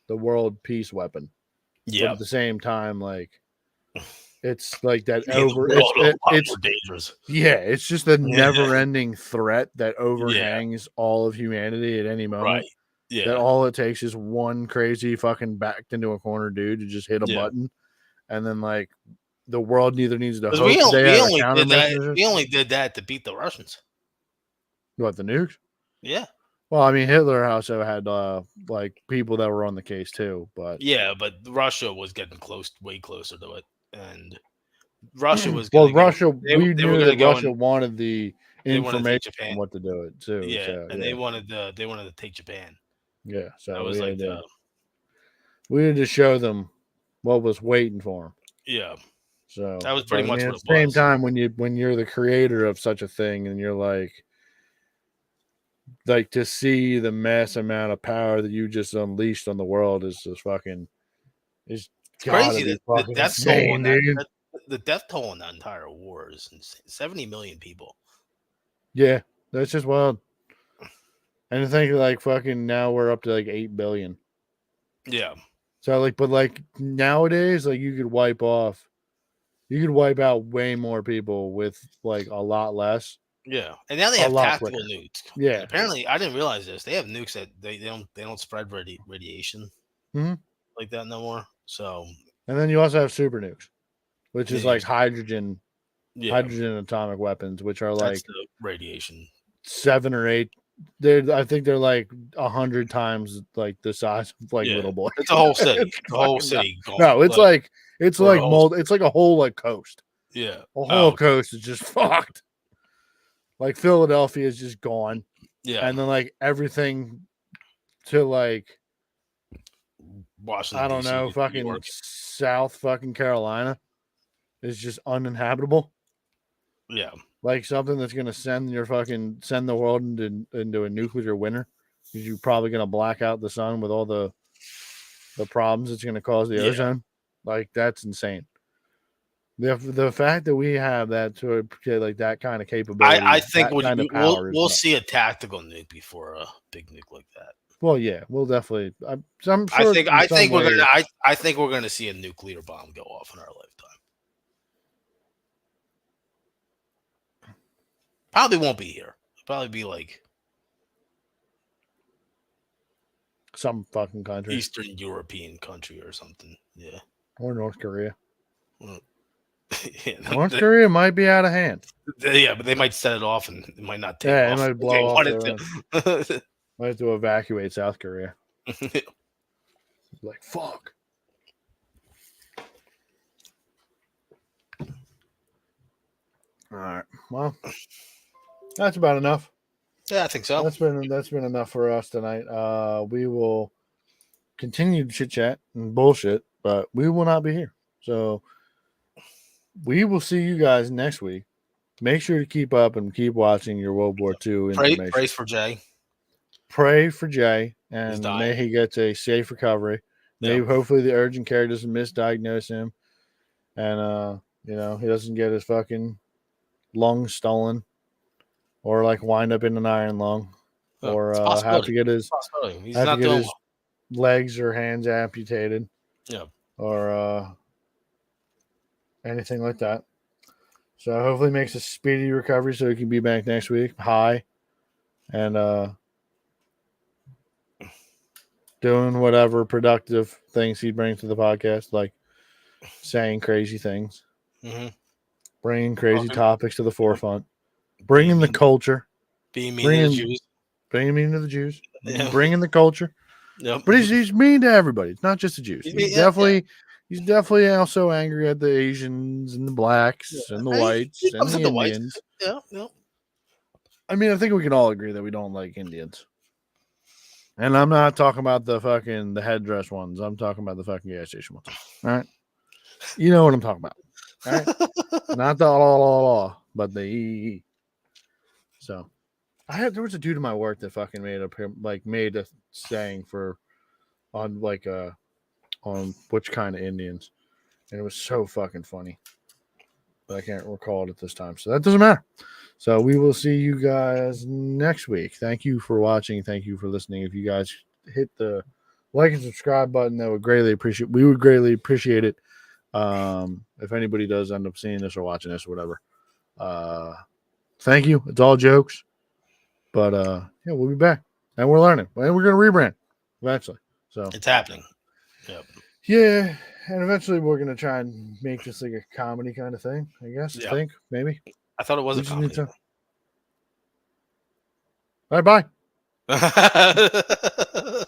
world peace weapon. But Yeah. at the same time, like, it's like that Made the over. world a lot It's more dangerous. yeah, it's just the never-ending threat that overhangs all of humanity at any moment. Right. Yeah. That all it takes is one crazy fucking backed into a corner dude to just hit a Yeah. button, and then like the world neither needs to 'Cause hope we that they have a we countermeasure. only did that to beat the Russians. What, the nukes? Yeah. Well, I mean, Hitler also had like people that were on the case too, but Yeah, but Russia was getting way closer to it, and Russia was well, going to go. Russia. They We were knew going to that go Russia wanted the they wanted to take information Japan. on what to do it too. Yeah, So, and yeah. they wanted to take Japan. Yeah, so That was like we had to show them what was waiting for them. yeah. So That was pretty but, much I mean, what at it the same was. time, when you're the creator of such a thing, and you're like to see the mass amount of power that you just unleashed on the world is just fucking is Crazy be that the fucking death toll insane, on dude. the death toll on that entire war is insane. 70 million people. Yeah, that's just wild. And I think like fucking now we're up to like 8 billion. Yeah. So like, but like nowadays, like you could wipe out way more people with like a lot less. Yeah, and now they A have lot tactical quicker. nukes. Yeah. Apparently, I didn't realize this. They have nukes that they don't spread radiation Mhm. like that no more. So And then you also have super nukes, which is Yeah, like hydrogen yeah, atomic weapons, which are that's like the radiation. 7 or 8. I think they're like 100 times like the size of like Yeah, little boys. it's a whole city. It's The whole fucking city. Gone. No, it's like or a whole- it's like a whole like coast. yeah, A whole Oh, coast is just fucked. Like Philadelphia is just gone. yeah. And then like everything to like Washington. I don't DC, know, New fucking York. South fucking Carolina is just uninhabitable. Yeah, Like something that's gonna send the world into a nuclear winter because you're probably gonna black out the sun with all the problems it's gonna cause the Yeah. ozone. Like that's insane. The fact that we have that to like that kind of capability, I think that kind of power we'll is see a tactical nuke before a big nuke like that. well, yeah, we'll definitely. I'm sure. I think we're gonna see a nuclear bomb go off in our lifetime. Probably won't be here. It'll probably be like Some fucking country Eastern European country or something. Yeah. or North Korea. Yeah, North Korea might be out of hand. yeah, but they might set it off and it might not take Yeah, off. it might if blow they off wanted their to. Might have to evacuate South Korea. Like fuck. All right. Well, that's about enough. Yeah, I think so. That's been enough for us tonight. We will continue to chit chat and bullshit, but we will not be here. So we will see you guys next week. Make sure to keep up and keep watching your World War II information. Praise for Jay. Pray for Jay, He's and dying. may he gets a safe recovery. Maybe Yep. hopefully the urgent care doesn't misdiagnose him, and he doesn't get his fucking lungs stolen, or like wind up in an iron lung, or It's a have possibility. to get his Possibility. He's have to not get doing his legs or hands amputated, well. or anything like that. So hopefully makes a speedy recovery so he can be back next week high, and doing whatever productive things he brings to the podcast, like saying crazy things, Mm-hmm. bringing crazy Okay. topics to the forefront, bringing the culture, Being mean to the Jews. bringing mean to the Jews, Yeah. bringing the culture. Yep. But he's mean to everybody. It's not just the Jews. He's Yeah, definitely also angry at the Asians and the blacks and the whites He and comes the at the whites. Indians. Yeah. I mean, I think we can all agree that we don't like Indians. And I'm not talking about the headdress ones. I'm talking about the fucking gas station ones. All right. You know what I'm talking about. All right. Not the law, but the E. So there was a dude in my work that fucking made a saying on which kind of Indians. And it was so fucking funny. But I can't recall it at this time. So that doesn't matter. So we will see you guys next week. Thank you for watching. Thank you for listening. If you guys hit the like and subscribe button, we would greatly appreciate it. If anybody does end up seeing this or watching this or whatever. Thank you. It's all jokes. But yeah, we'll be back. And we're learning. And we're gonna rebrand eventually. So It's happening. Yep. yeah. And eventually we're gonna try and make this like a comedy kind of thing, I guess. Yeah. I think maybe. I thought it was We a just need comedy. to- All right, bye.